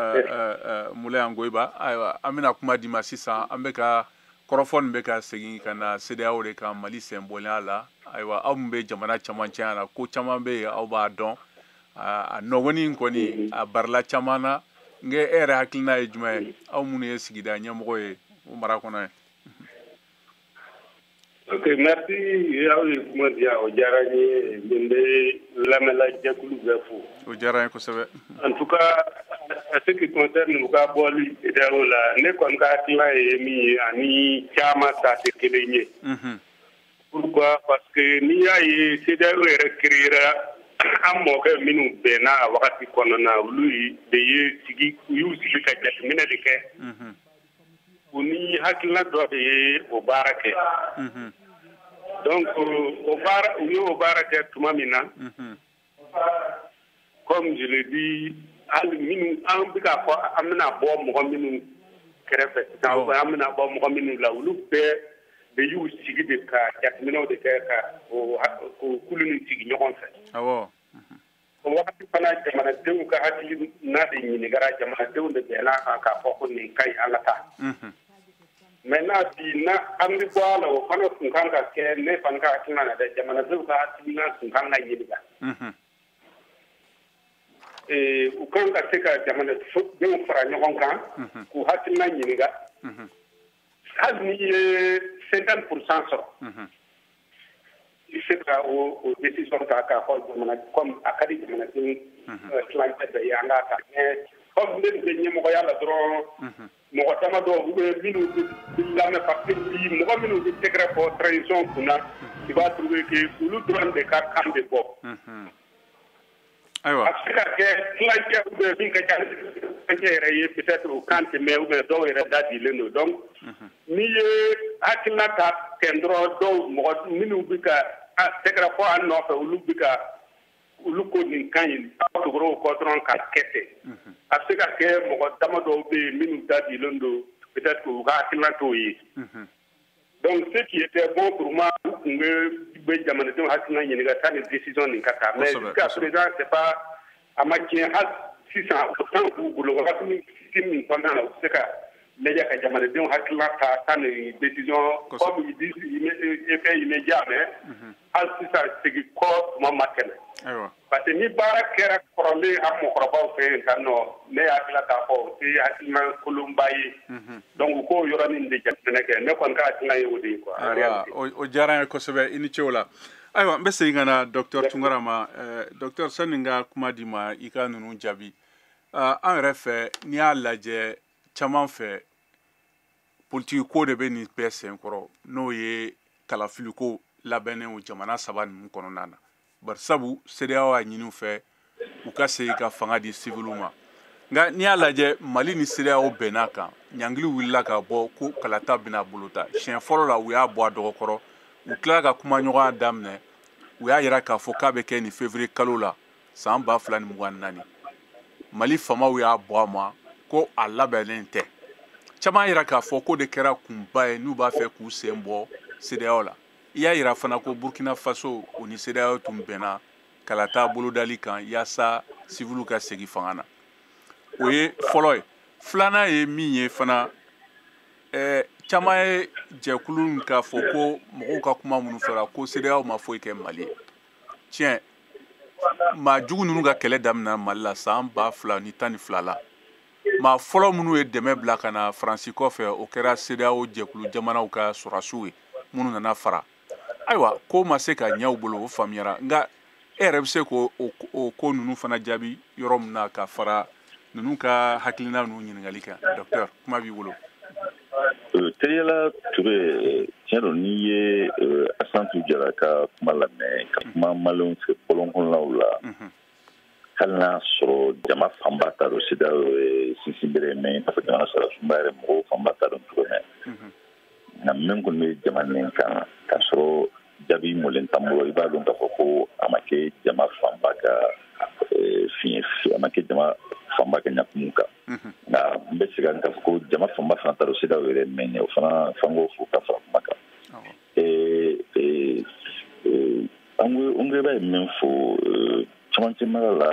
Moulay Ongoy Ba ayiwa an bɛna kuma di ma sisan an bɛ ka kɔrɔfɔ nin bɛ ka segin ka na CEDEAO de kan Mali sɛnbɔliya la ayiwa aw min bɛ jamana camancɛ yan na ko caman bɛ yen aw b'a dɔn a nɔgɔni in kɔni a barila caman na n e yɛrɛ hakilina ye jumɛn ye aw minnu ye sigida ɲɛmɔgɔ ye o mara kɔnɔ ye ok merci yaw ye kuma di yan o diyara n ye n bɛ lamɛnla jɛkulu bɛɛ fo o diyara n ye kosɛbɛ en tout cas à ce qui concerne u ka bɔli CEDEAO la ne kɔni ka hakilina ye min ye ani caman ta tɛ kelen ye pourquoi parce que n'i y'a ye CEDEAO yɛrɛ créera an mɔkɛ minnu bɛnna a wagati kɔnɔna olu de ye sigi u y'u sigi ka jateminɛ de kɛ u ni hakilina dɔ de ye o baara kɛ donc o baara u ye o baara kɛ tuma min na comme je le dis hali minnu an bɛ k'a fɔ an bɛna bɔ mɔgɔ minnu kɛrɛfɛ sisan an bɛna bɔ mɔgɔ minnu la olu bɛɛ de y'u sigi de ka jateminɛw de kɛ ka o kulu nin sigi ɲɔgɔn fɛ o wagati fana jamanadenw ka hakilina de ɲininkara jamanadenw de bɛnna kan k'a fɔ ko nin ka ɲi an ka taa maintenant bi na an bɛ bɔ a la o fana tun kan ka kɛ ne fana ka hakilina na dɛ jamanadenw ka hakilina tun kan ka ɲininka u kan ka se ka jamanadenw fara ɲɔgɔn kan k'u hakilina ɲininka hali n'i ye 50% sɔrɔ i se ka o décision ta k'a fɔ jamana comme a ka di jamanadenw tilancɛ bɛɛ ye an k'a ta mais comme ne bɛ ɲɛmɔgɔya la dɔrɔn mɔgɔ caman dɔw ou bien minnu bɛ lamɛn parce que bi mɔgɔ minnu bɛ tɛgɛrɛ fɔ transition kunna i b'a trouver que olu dɔrɔn de ka kan bɛ bɔ a bɛ se ka kɛ tilancɛ ou bien min ka ca tilancɛ yɛrɛ ye peut-être o kan tɛ mɛn ou bien dɔw yɛrɛ da dilen don donc n'i ye hakilina ta kɛ dɔrɔn dɔw mɔgɔ minnu bɛ ka tɛgɛrɛ fɔ an nɔfɛ olu bɛ ka olu ko nin kan ɲi aw tuguraw kɔ dɔrɔn ka kɛ ten a bɛ se ka kɛ mɔgɔ dama dɔw bɛ yen minnu da dilen don peut-être u ka hakilina t'o ye donc ce qui était bon pour moi u tun bɛ jamanadenw hakilina ɲininka taa nin décision nin ka taa mais jusqu'à présent c'est pas a ma tiɲɛ hali sisan o temps b'u bolo wagati min kɔnɔna na u bɛ se ka lajɛ ka jamanadenw hakilina ta taa nin décision comme ils disent effet immédiat mais hali sisan segin kɔ tuma ma tɛmɛ parce que ni baara kɛra kɔrɔlen an mɔgɔkɔrɔbaw fɛ yen tan nɔ ne hakilila k'a fɔ o tɛ hakilina kolonba ye donc u k'o yɔrɔnin de jateminɛ kɛ ne kɔni ka hakilina ye o de ye quoi en réalité o diyara n ye kosɛbɛ i ni ce o la ayiwa n bɛ segin ka na docteur Tunkara ma docteur sani n ka kuma di ma i ka ninnu jaabi an yɛrɛ fɛ n'i y'a lajɛ caman fɛ politiki ko de bɛ nin bɛɛ senkɔrɔ n'o ye kalafiliko labɛnnen o jamana saba ninnu kɔnɔna na bari sabu CEDEAO y'a ɲini u fɛ u ka segin ka fanga di civiliw ma nka n'i y'a lajɛ Mali ni CEDEAO bɛnn'a kan ɲangili wulila ka bɔ ko kalata bɛna bolota siɲɛ fɔlɔ la u y'a bɔ a dɔgɔkɔrɔ u tilala ka kumaɲɔgɔnya daminɛ u y'a jira k'a fɔ k'a bɛ kɛ nin février kalo la san 2024 Mali faamaw y'a bɔ a ma ko a labɛnnen tɛ caman yira k'a fɔ ko de kɛra kunba ye n'u b'a fɛ k'u sen bɔ CEDEAO la i y'a yira fana ko Burkina Faso o ni CEDEAO tun bɛnna kalata bolodali kan yaasa civiliw ka segin fanga na o ye fɔlɔ ye filanan ye min ye fana caman ye jɛkulu k'a fɔ ko mɔgɔw ka kuma minnu fɔra ko CEDEAO ma foyi kɛ Mali ye tiɲɛ maa jugu ninnu ka kɛlɛ daminɛ Mali la san 2012 la maa fɔlɔ minnu ye dɛmɛ bila ka na Faransi kɔfɛ o kɛra CEDEAO jɛkulu jamanaw ka sɔrɔdasiw ye minnu nana fara ayiwa ko ma se ka ɲɛw bolo o faamuyara nka e yɛrɛ bɛ se ko o ko ninnu fana jaabi yɔrɔ min na ka fara ninnu ka hakilina ninnu ɲininkali kan docteur kuma b'i bolo. Teriyala Ture tiɲɛ don n'i ye Asantu Jara ka kuma lamɛn ka kuma maliyɛnw fɛ bɔlɔnkɔnɔnaw la hali n'a sɔrɔ jama fanba t'a dɔn CEDEAO ye sinsinbere ye mais i n'a fɔ jamana sɔrɔsunba yɛrɛ mɔgɔw fanba t'a dɔn cogo min nka min kɔni bɛ jama nin kan k'a sɔrɔ jaabi mɔlen t'an bolo i b'a dɔn k'a fɔ ko a ma kɛ jama fanba ka fiɲɛ a ma kɛ jama fanba ka ɲakumu kan nka n bɛ segin k'a fɔ ko jama fanba fana t'a dɔn CEDEAO yɛrɛ mɛn o fana fango fo ka fara kuma kan Ongeba ye min fɔ camancɛ mara la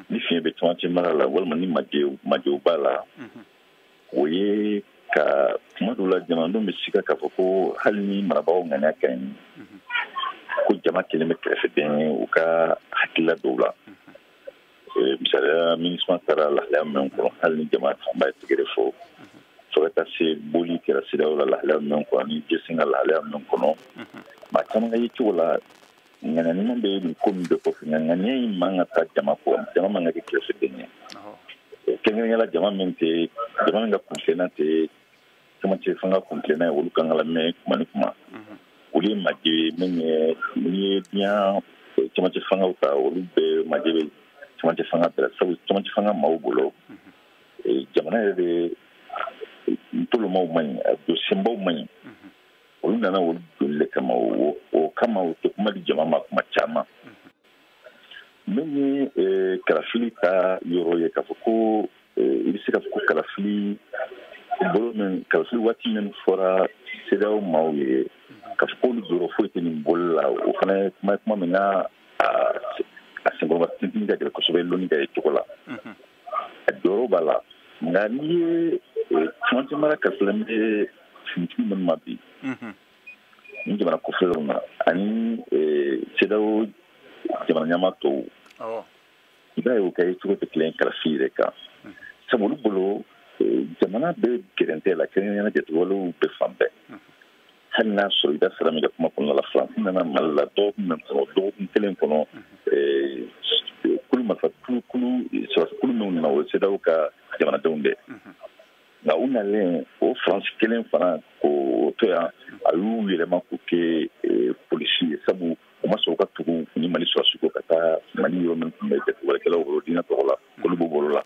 ni fiɲɛ bɛ camancɛ mara la walima ni majɛw b'a la o ye ka kuma dɔw la jamanadenw bɛ sika k'a fɔ ko hali ni marabagaw ŋaniya ka ɲi ko jama kelen bɛ kɛrɛfɛden ye u ka hakilila dɔw la misaliya MINUSMA taara lahalaya min kɔnɔ hali ni jama fanba ye tigɛrɛ fɔ fo ka taa se boli kɛra CEDEAO la lahalaya min kɔnɔ ni JESIN ka lahalaya min kɔnɔ maa caman ka ye cogo la ŋaniyaɲuman bɛ nin ko min bɛɛ kɔfɛ nka ŋaniya in man ka taa jama kɔ jama man ka kɛ kɛrɛfɛden ye kɛrɛnkɛrɛnnenya jama min ka kuntilenna tɛ camancɛ fanga kuntilenna ye olu kan ka lamɛn kuma ni kuma olu ye majɛ min ye n'i ye diɲɛ camancɛ fangaw ta olu bɛɛ majɛ bɛ camancɛ fanga bɛɛ sabu camancɛ fanga maaw bolo jamana yɛrɛ de ntolomaw man ɲi a dosiɲɛbaw man ɲi olu nana olu joli de kama o kama o tɛ kuma di jama ma kuma caman min ye kalafili ta yɔrɔ ye k'a fɔ ko i bɛ se k'a fɔ ko kalafili waati min fɔra CEDEAO maaw ye k'a fɔ k'olu jɔyɔrɔ foyi tɛ nin boli la o fana ye kuma min na a senkɔrɔba tintin ka gɛlɛn kosɛbɛ loni ka ye cogo la a jɔyɔrɔ b'a la nka n'i ye camancɛ mara kalifilen bɛ finitigi minnu ma bi ni jamana kɔfɛlaw na ani CEDEAO jamana ɲɛmaa tɔw i b'a ye o ka ye cogo tɛ kelen kalafi yɛrɛ kan sabu olu bolo jamana bɛ gɛrɛntɛ la kɛrɛnkɛrɛnnenya jatewalew bɛ fan bɛɛ hali n'a sɔrɔ i ka sira min ka kuma kɔnɔna la Faransi nana Mali la dɔgɔkun kelen kɔnɔ kulu marifa sɔrɔsi kulu minnu nana o ye CEDEAO ka jamanadenw dɛ nka u nalen o Faransi kelen fana k'o to yan a y'u yɛlɛma k'o kɛ polisi ye sabu u ma sɔn ka tugu ni Mali sɔrɔsi ko ka taa Mali yɔrɔ min tun bɛ jatewalekɛlaw bolo diinɛ tɔgɔ la olu b'o bolo la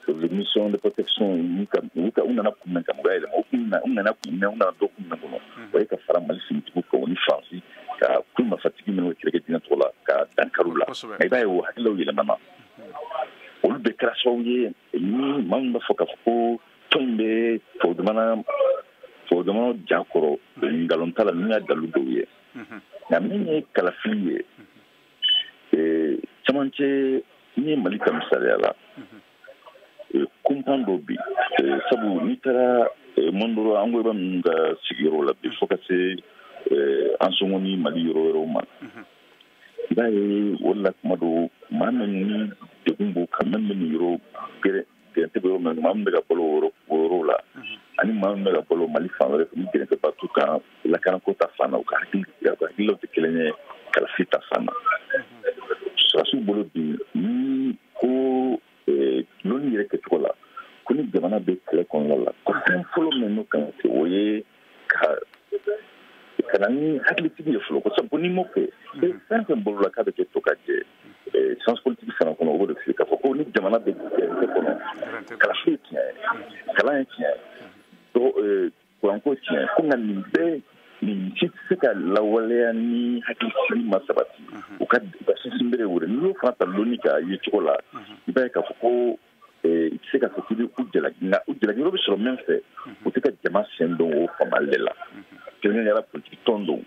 les missions de protection u nana kunbɛn ka mɔgɔya yɛlɛma u nana kunbɛn u nana dɔ kunbɛn kɔnɔ o ye ka fara Mali finitigiw kan o ni Faransi ka kulu marifatigi minnu kɛlɛ kɛ diinɛ tɔgɔ la ka dankariw la nka i b'a ye o hakililaw yɛlɛmana olu bɛɛ kɛra sababu ye ni maa min b'a fɔ k'a fɔ ko tɔn bɛ tubabu jamana jakɔrɔ nkalon t'a la min y'a dalu dɔw ye nka min ye kalafili ye camancɛ n'i ye Mali ka misaliya la kunpan dɔ bi sabu n'i taara Mondoro an ko i bɛ ninnu ka sigiyɔrɔ la bi fo ka se an sɔngɔ ni Mali yɔrɔ wɛrɛw ma i b'a ye o de la kuma dɔw maa min ni degun b'o kan min bɛ nin yɔrɔ gɛrɛntɛ bɛ yɔrɔ min maa min bɛ ka balo o yɔrɔ la ani maa min bɛ ka balo Mali fan wɛrɛ fɛ ni gɛrɛntɛ ba t'u kan lakanako ta fan na u ka hakililaw tɛ kelen ye kalafi ta fan na sɔrɔsiw bolo bi ni ko loni yɛrɛ kɛcogo la ko ni jamana bɛ kɛlɛ kɔnɔna la ko fɛn fɔlɔ min n'o kan kɛ o ye ka na ni hakilitigi ye fɔlɔ ko sabu n'i m'o kɛ fɛn fɛn bolola k'a bɛ kɛ to ka jɛ science politique fana kɔnɔ o b'o de f'i ye k'a fɔ ko ni jamana bɛ gɛrɛntɛ kɔnɔ kalafi ye tiɲɛ ye kalan ye tiɲɛ ye kuranko tiɲɛ ko nka nin bɛɛ nin si tɛ se ka lawaleya ni hakilisigi ma sabati u ka sinsinbere wele n'i y'o fana ta loni ka ye cogo la i b'a ye k'a fɔ ko i tɛ se k'a fɔ k'i bɛ u jalaki nka u jalaki yɔrɔ bɛ sɔrɔ min fɛ u tɛ ka jama sen don o faamali la kɛrɛnkɛrɛnnenya politiki tɔn don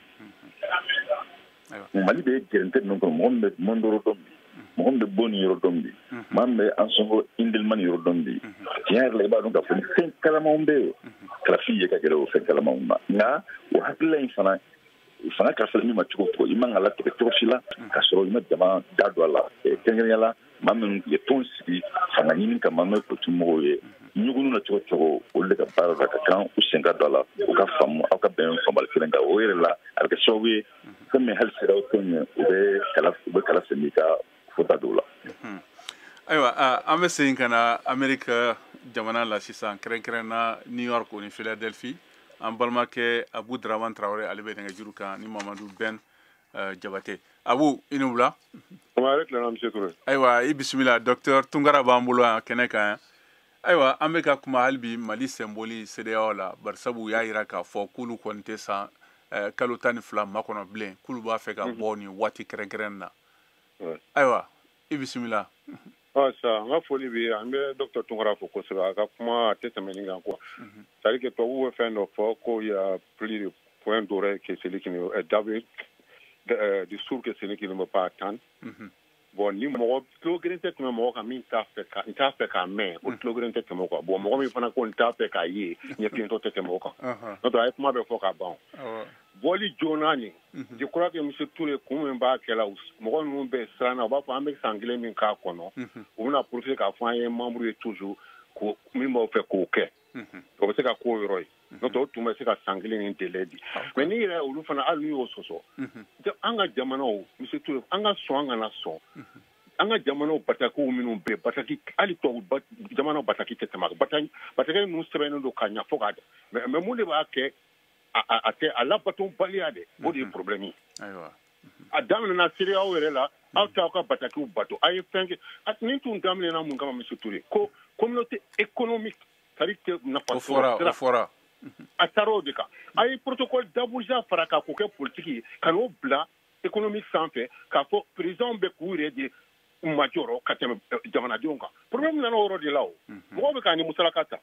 Mali bɛ gɛrɛntɛ ninnu kɔnɔ mɔgɔ min bɛ Mondoro dɔn bi mɔgɔ min bɛ Boni yɔrɔ dɔn bi maa min bɛ Ansongo Indelmani yɔrɔ dɔn bi tiɲɛ yɛrɛ la i b'a dɔn k'a fɔ ni fɛn kalamanw bɛ yen kalafi ye ka gɛrɛ o fɛn kalamanw ma nka o hakilila in fana kalifalen min ma cogo o cogo i man ka latigɛ cogo si la k'a sɔrɔ i ma jama da don a la kɛrɛnkɛrɛnnenya la maa minnu ye tɔn sigi fanga ɲini kama n'o ye politimɔgɔw ye ɲugunu na cogo cogo olu de ka baara la ka kan u sen ka don a la u ka faamu aw ka bɛn faamali kelen kan o yɛrɛ la a bɛ kɛ sababu ye fɛn min hali sera o tɔn ye u bɛ kala sɛnɛ ka fota dɔw la. Ayiwa an bɛ segin ka na Amerika jamana la sisan kɛrɛnkɛrɛn na New York ni Philadelphie an balimakɛ Abu Dramane Traoré ale bɛ nɛgɛjuru kan ni Mamadu Ben Jabate. Abu i ni wula. Ayiwa i bisimila Docteur Tunkara b'an bolo yan kɛnɛ kan yan. Ayiwa an bɛ ka kuma hali bi Mali sɛnbɔli CEDEAO la bari sabu u y'a jira k'a fɔ k'olu kɔni tɛ san kalo 12 makɔnɔ bilen k'olu b'a fɛ ka bɔ nin waati kɛrɛnkɛrɛn na. Ayiwa i bisimila. Sa n ka foli bɛ an bɛ Docteur Tunkara fo kosɛbɛ a ka kuma a tɛ tɛmɛ nin kan quoi. C'est-à-dire que tubabuw bɛ fɛn dɔ fɔ ko il y a plus de point d'oreille que celui qui ne de sourd que celui qui ne veut pas attendre. Bon ni mɔgɔ tulo geren tɛ tɛmɛ mɔgɔ kan min t'a fɛ k'a mɛn o tulo geren tɛ tɛmɛ o kan bon mɔgɔ min fana ko n t'a fɛ k'a ye ɲɛfiyɛntɔ tɛ tɛmɛ o kan n'o tɛ a ye kuma bɛɛ fɔ k'a ban bɔli joona nin je crois que monsieur Touré kun min b'a kɛla mɔgɔ ninnu bɛɛ siran na u b'a fɔ an bɛ san kelen min k'a kɔnɔ u bɛna profiter k'a fɔ an ye membre ye toujours ko min b'aw fɛ k'o kɛ o bɛ se ka k'o yɔrɔ ye n'o tɛ o tun bɛ se ka san kelen ni délai di mais ni yɛrɛ olu fana hali n'u y'o sɔsɔ an ka jamanaw monsieur Touré an ka sɔn an kana sɔn an ka jamanaw batakiw minnu bɛ bataki hali tubabu jamanaw bataki tɛ tɛmɛ bataki ninnu sɛbɛnnen don ka ɲɛ fo k'a dɛ mais mun de b'a kɛ a tɛ a labatobaliya de o de ye problème ye a daminɛna CEDEAO yɛrɛ la aw t'aw ka batakiw bato a ye fɛn kɛ nin tun daminɛna mun kama monsieur Touré ko communauté économique c'est-à-dire que nafa sɔrɔ a taara o de kan a ye protocole d'Abuja fara k'a k'o kɛ politiki ye ka n'o bila économique sanfɛ k'a fɔ président bɛ k'u yɛrɛ de majɔrɔ ka tɛmɛ jamanadenw kan problème nana o yɔrɔ de la o mɔgɔw bɛ k'a ni musalaka ta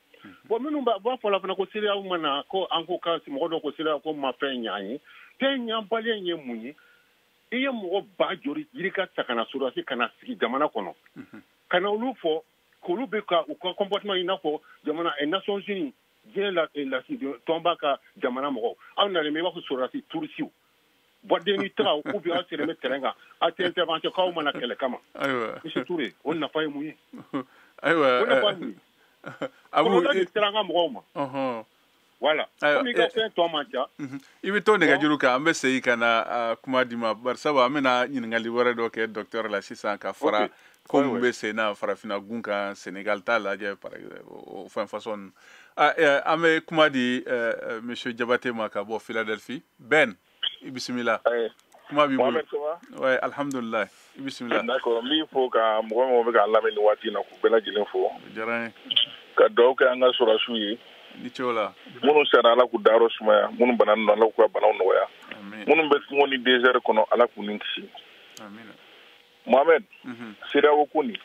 bon minnu b'a fɔ la fana ko CEDEAO mana ko an ko ka mɔgɔ dɔ ko CEDEAO ko ma fɛn ɲa ye fɛn ɲabaliya ye mun ye i ye mɔgɔ ba joli yirika ta ka na sɔrɔdasi ka na sigi jamana kɔnɔ ka na olu fɔ k'olu bɛ ka u ka comportement i n'a fɔ jamana Nations Unies diɲɛ tɔnba ka jamana mɔgɔw aw nalen bɛ i b'a fɔ sɔrɔdasi turusiw bɔden ni taga ou bien aw sɛnɛ bɛ terrain kan aw tɛ intervention k'aw mana kɛlɛ kama monsieur Touré o nafa ye mun ye ayiwa o nafa ye mun ye abu i sera an ka mɔgɔw ma voilà comme i ka fɛn tɔ man ca i bɛ to nɛgɛjuru kan an bɛ segin ka na kuma di ma bari sabu an bɛna ɲininkali wɛrɛ dɔ kɛ docteur la sisan ka fara ko mun bɛ sen na farafinna gun kan Sénégal t'a lajɛ par exemple o fɛn façon an bɛ kuma di monsieur Jabate ma ka bɔ Philadelphie Ben i bisimila kuma b'i bolo ouais alhamdulillah i bisimila d'accord min fo ka mɔgɔ mɔgɔ bɛ ka lamɛn nin waati in na k'u bɛɛ lajɛlen fo diyara n ye ka dugawu kɛ an ka sɔrɔdasiw ye ni ce o la minnu sera Ala k'u dayɔrɔ sumaya minnu bananen don Ala k'u ka banaw nɔgɔya minnu bɛ kungo ni désert kɔnɔ Ala k'u ni kisi Mohamed CEDEAO ko nin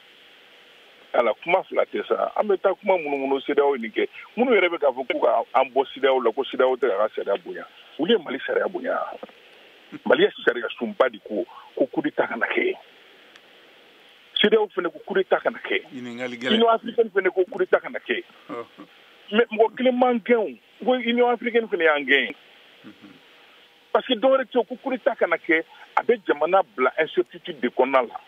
ala kuma fila tɛ sa an bɛ taa kuma munumunu CEDEAO nin kɛ minnu yɛrɛ bɛ k'a fɔ k'u ka an bɔ CEDEAO la ko CEDEAO tɛ ka sariya bonya olu ye Mali sariya bonya Mali ye sariya sunba de ko coup d'état kana kɛ CEDEAO fana ko coup d'état kana kɛ Union africaine fana ko coup d'état kana kɛ mais mɔgɔ kelen man gɛn ko Union africaine fana y'an gɛn parce que dɔwɛrɛ tɛ ko coup d'état kana kɛ a bɛ jamana bila incertitude de kɔnɔna la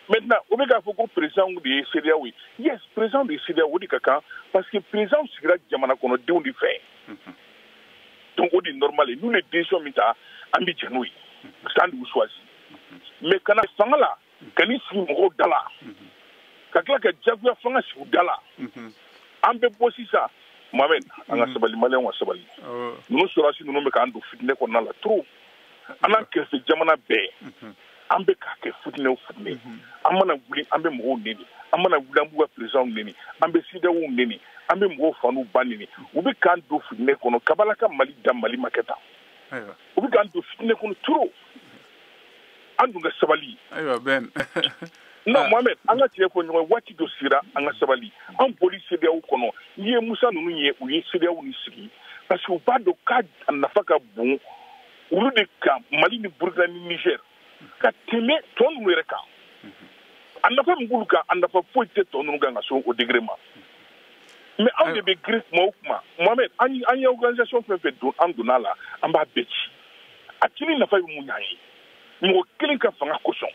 maintenant o bɛ k'a fɔ ko président de ye CEDEAO ye yes président de ye CEDEAO o de ka kan parce que président sigira jamana kɔnɔdenw de fɛ donc o de ye normal ye n'u ye décision min ta an bɛ jɛn n'o ye parce que an de y'u choisi mais kana fanga la ka n'i sigi mɔgɔw da la ka tila ka jagoya fanga sigi u da la an bɛ bɔ sisan Mohamed an ka sabali maliyɛnw ka sabali ninnu sɔrɔdasi ninnu bɛ k'an don fitinɛ kɔnɔna la trop an n'an kɛrɛfɛ jamana bɛɛ an bɛ k'a kɛ fitinɛw fitinɛ an mana wuli an bɛ mɔgɔw neni an mana wuli an b'u ka présidents neni an bɛ CEDEAO neni an bɛ mɔgɔw fa n'u ba neni u bɛ k'an don fitinɛ kɔnɔ kabala ka Mali da Mali ma kɛ tan u bɛ k'an don fitinɛ kɔnɔ trop an dun ka sabali ayiwa Ben non Mohamed an ka tiɲɛ fɔ ɲɔgɔn waati dɔ sera an ka sabali an boli CEDEAO kɔnɔ n'i ye Musa ninnu ye u ye CEDEAO ni sigi parce que u b'a dɔn k'a nafa ka bon olu de kan Mali ni Burkina ni Niger ka tɛmɛ tɔ ninnu yɛrɛ kan a nafa min b'olu kan a nafa foyi tɛ tɔ ninnu kan ka so o degré ma mais anw de bɛ girin kuma o kuma Mohamed an ye organisation fɛn fɛn don an donna la an b'a bɛɛ ci a cili nafa ye mun y'an ye mɔgɔ kelen ka fanga kosɔn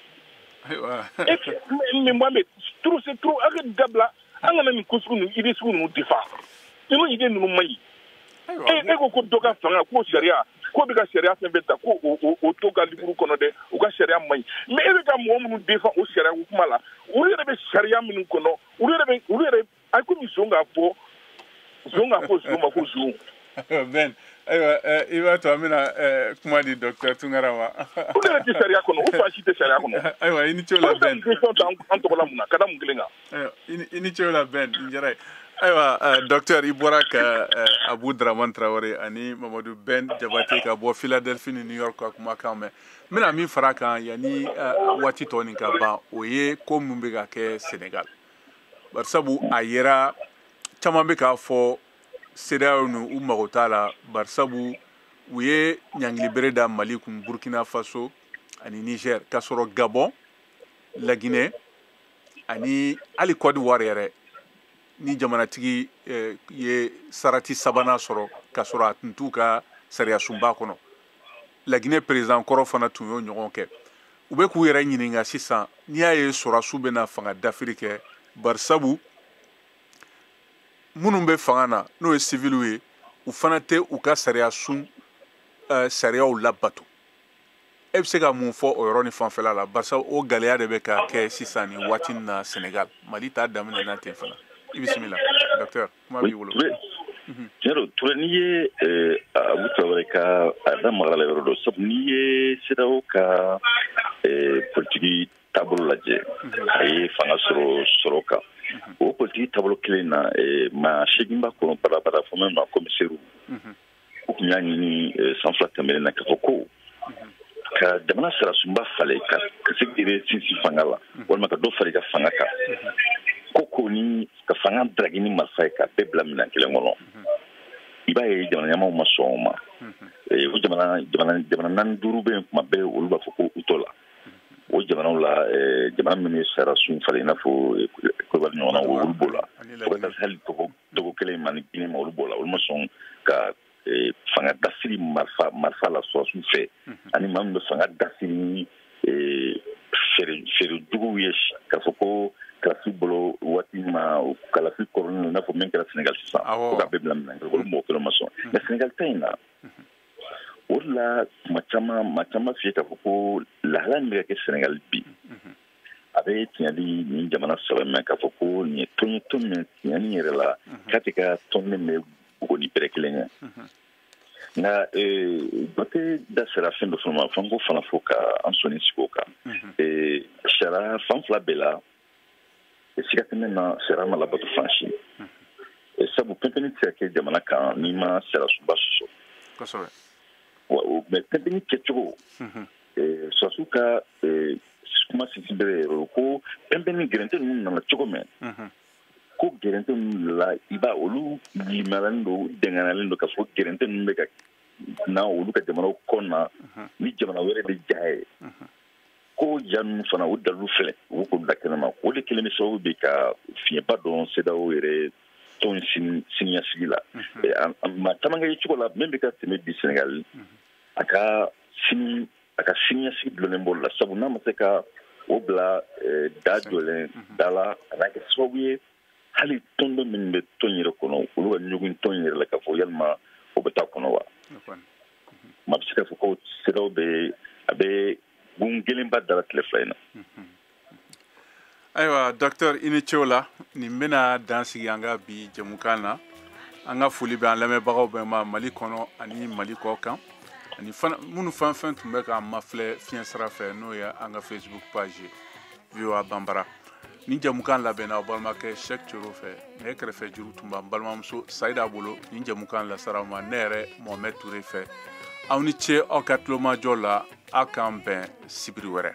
mais Mohamed trop c'est trop avec dabla angana ni kusunu ide sunu difa ino ide nu mai ko doka fanga ko sharia ko bi ka sharia sen beta ko o to ga liburu kono de o ga sharia mai mais e ga mo mu defa o sharia ko kuma la o re be sharia min kono o re ay ko mi zonga po zuma ben iba to amina kuma di docteur Tungarama o re ti sharia kono o fa shi te sharia kono aywa ini chola ben an to la muna kada mu gelenga ini chola ben njere aywa docteur Iboraka Abou Draman Traoré ani Mamadou Ben Jabate ka bo Philadelphie ni New York ko kuma kame mina mi faraka yani wati toni ka ba oye ko mumbe ga ke Sénégal bar sabu ayera chama be ka fo CEDEAO nu umagotala bar sabu uye nyangli bereda Mali kum Burkina Faso ani Niger kasoro Gabon la Guinée ani ali Côte d'Ivoire yere ni jamana tigi ye sarati sabana soro kasoro atuntu ka sariya sumba kono la Guinée président koro fana tun yo ɲɔgɔn kɛ u bɛ k'u yɛrɛ ɲininka sisan n'i y'a ye sɔrɔsiw bɛna fanga dafiri kɛ bari sabu minnu bɛ fanga na n'o ye civiliw ye u fana tɛ u ka sariya sun sariyaw labato e bɛ se ka mun fɔ o yɔrɔ ni fanfɛla la bari sabu o gɛlɛya de bɛ ka kɛ sisan nin waati nin na Sénégal Mali t'a daminɛ na ten fana i bisimila docteur kuma b'i bolo. Tiɲɛ don n'i ye Abu Traoré ka a da magala la yɔrɔ dɔ sabu n'i ye CEDEAO ka politiki taabolo lajɛ a ye fanga sɔrɔ kan o politiki taabolo kelen na maa 8 b'a kɔnɔ badabada fɔ min ma commissaire u tun y'a ɲini san 2 tɛmɛnen na k'a fɔ ko ka jamana sarasunba falen ka se k'ire sinsin fanga la walima ka dɔ fara i ka fanga kan ko ni ka fanga daragi ni marifa ye ka bɛɛ bila minɛn kelen kɔnɔ i b'a ye jamana ɲɛmaaw ma sɔn o ma o jamana 4 5 bɛ yen kuma bɛɛ olu b'a fɔ ko u tɔ la o jamanaw la jamana minnu ye sarasun falen i n'a fɔ Côte ɲɔgɔn na olu b'o la fo ka taa se hali Togo kelen ma ni Guinée ma olu b'o la olu ma sɔn ka fanga dasiri marifa la sɔrɔsiw fɛ ani maa min bɛ fanga dasiri ni feerejuguw ye k'a fɔ ko kalasi bolo waati ma kalasi kɔrɔlen i n'a fɔ min kɛra Sénégal sisan fo ka bɛɛ bila minɛn olu mɔgɔ kelen ma sɔn mais Sénégal ta in na o de la maa caman f'i ye k'a fɔ ko lahala min bɛ ka kɛ Sénégal bi a bɛ tiɲɛli nin jamana saba mɛn k'a fɔ ko nin ye tɔn ye tɔn min tiɲɛni yɛrɛ la k'a tɛ ka tɔn min bɛ bugɔ ni bɛrɛ kelen ye nka dɔ tɛ da sera fɛn dɔ fana ma f'an ko fana fo ka an sɔnni sigi o kan sariya fan fila bɛɛ la siga tɛmɛ na sariya ma labato fan si sabu pɛnpɛnni tɛ se ka kɛ jamana kan n'i ma sariyasunba sɔsɔ mais pɛnpɛnni kɛcogo sɔrɔsiw ka kuma sinsin bɛɛ yɛrɛ ko pɛnpɛnni gɛrɛntɛ ninnu nana cogo min ko gɛrɛntɛ ninnu la i b'a olu limaniyalen don dɛngɛniyalen don k'a fɔ gɛrɛntɛ ninnu bɛ ka na olu ka jamanaw kɔ na ni jamana wɛrɛ bɛ ja ye ko ja ninnu fana o dalilu filɛ u k'o da kɛnɛma o de kelen bɛ sababu bɛ ka fiɲɛba dɔn CEDEAO yɛrɛ tɔn siniɲɛsigi la maa caman kɛ cogo la min bɛ ka tɛmɛ bi Sénégal a ka siniɲɛsigi bilonnen b'o la sabu n'a ma se ka o bila da jɔlen da la a n'a kɛ sababu ye hali tɔn dɔ minnu bɛ tɔn yɛrɛ kɔnɔ olu ka ɲɔgɔn tɔn yɛrɛ la k'a fɔ yalima o bɛ taa kɔnɔ wa maa bɛ se k'a fɔ ko CEDEAO bɛ gun gelenba dara tile fila in na. Ayiwa docteur i ni ce la nin bɛna dan sigi an ka bi jɛmukan na an ka foli bɛ an lamɛnbagaw bɛɛ ma Mali kɔnɔ ani Mali kɔ kan ani minnu fɛn fɛn tun bɛ k'an mafilɛ fiɲɛ sira fɛ n'o ye an ka Facebook page VOA Bambara nin jɛmukan labɛnna aw balimakɛ Cheikh Thioro fɛ ne kɛrɛfɛ juru tun b'an balimamuso Sayida bolo nin jɛmukan lasara ma ne yɛrɛ Mohamed Touré fɛ aw ni ce aw ka tulomajɔ la aw k'an bɛn sibiri wɛrɛ.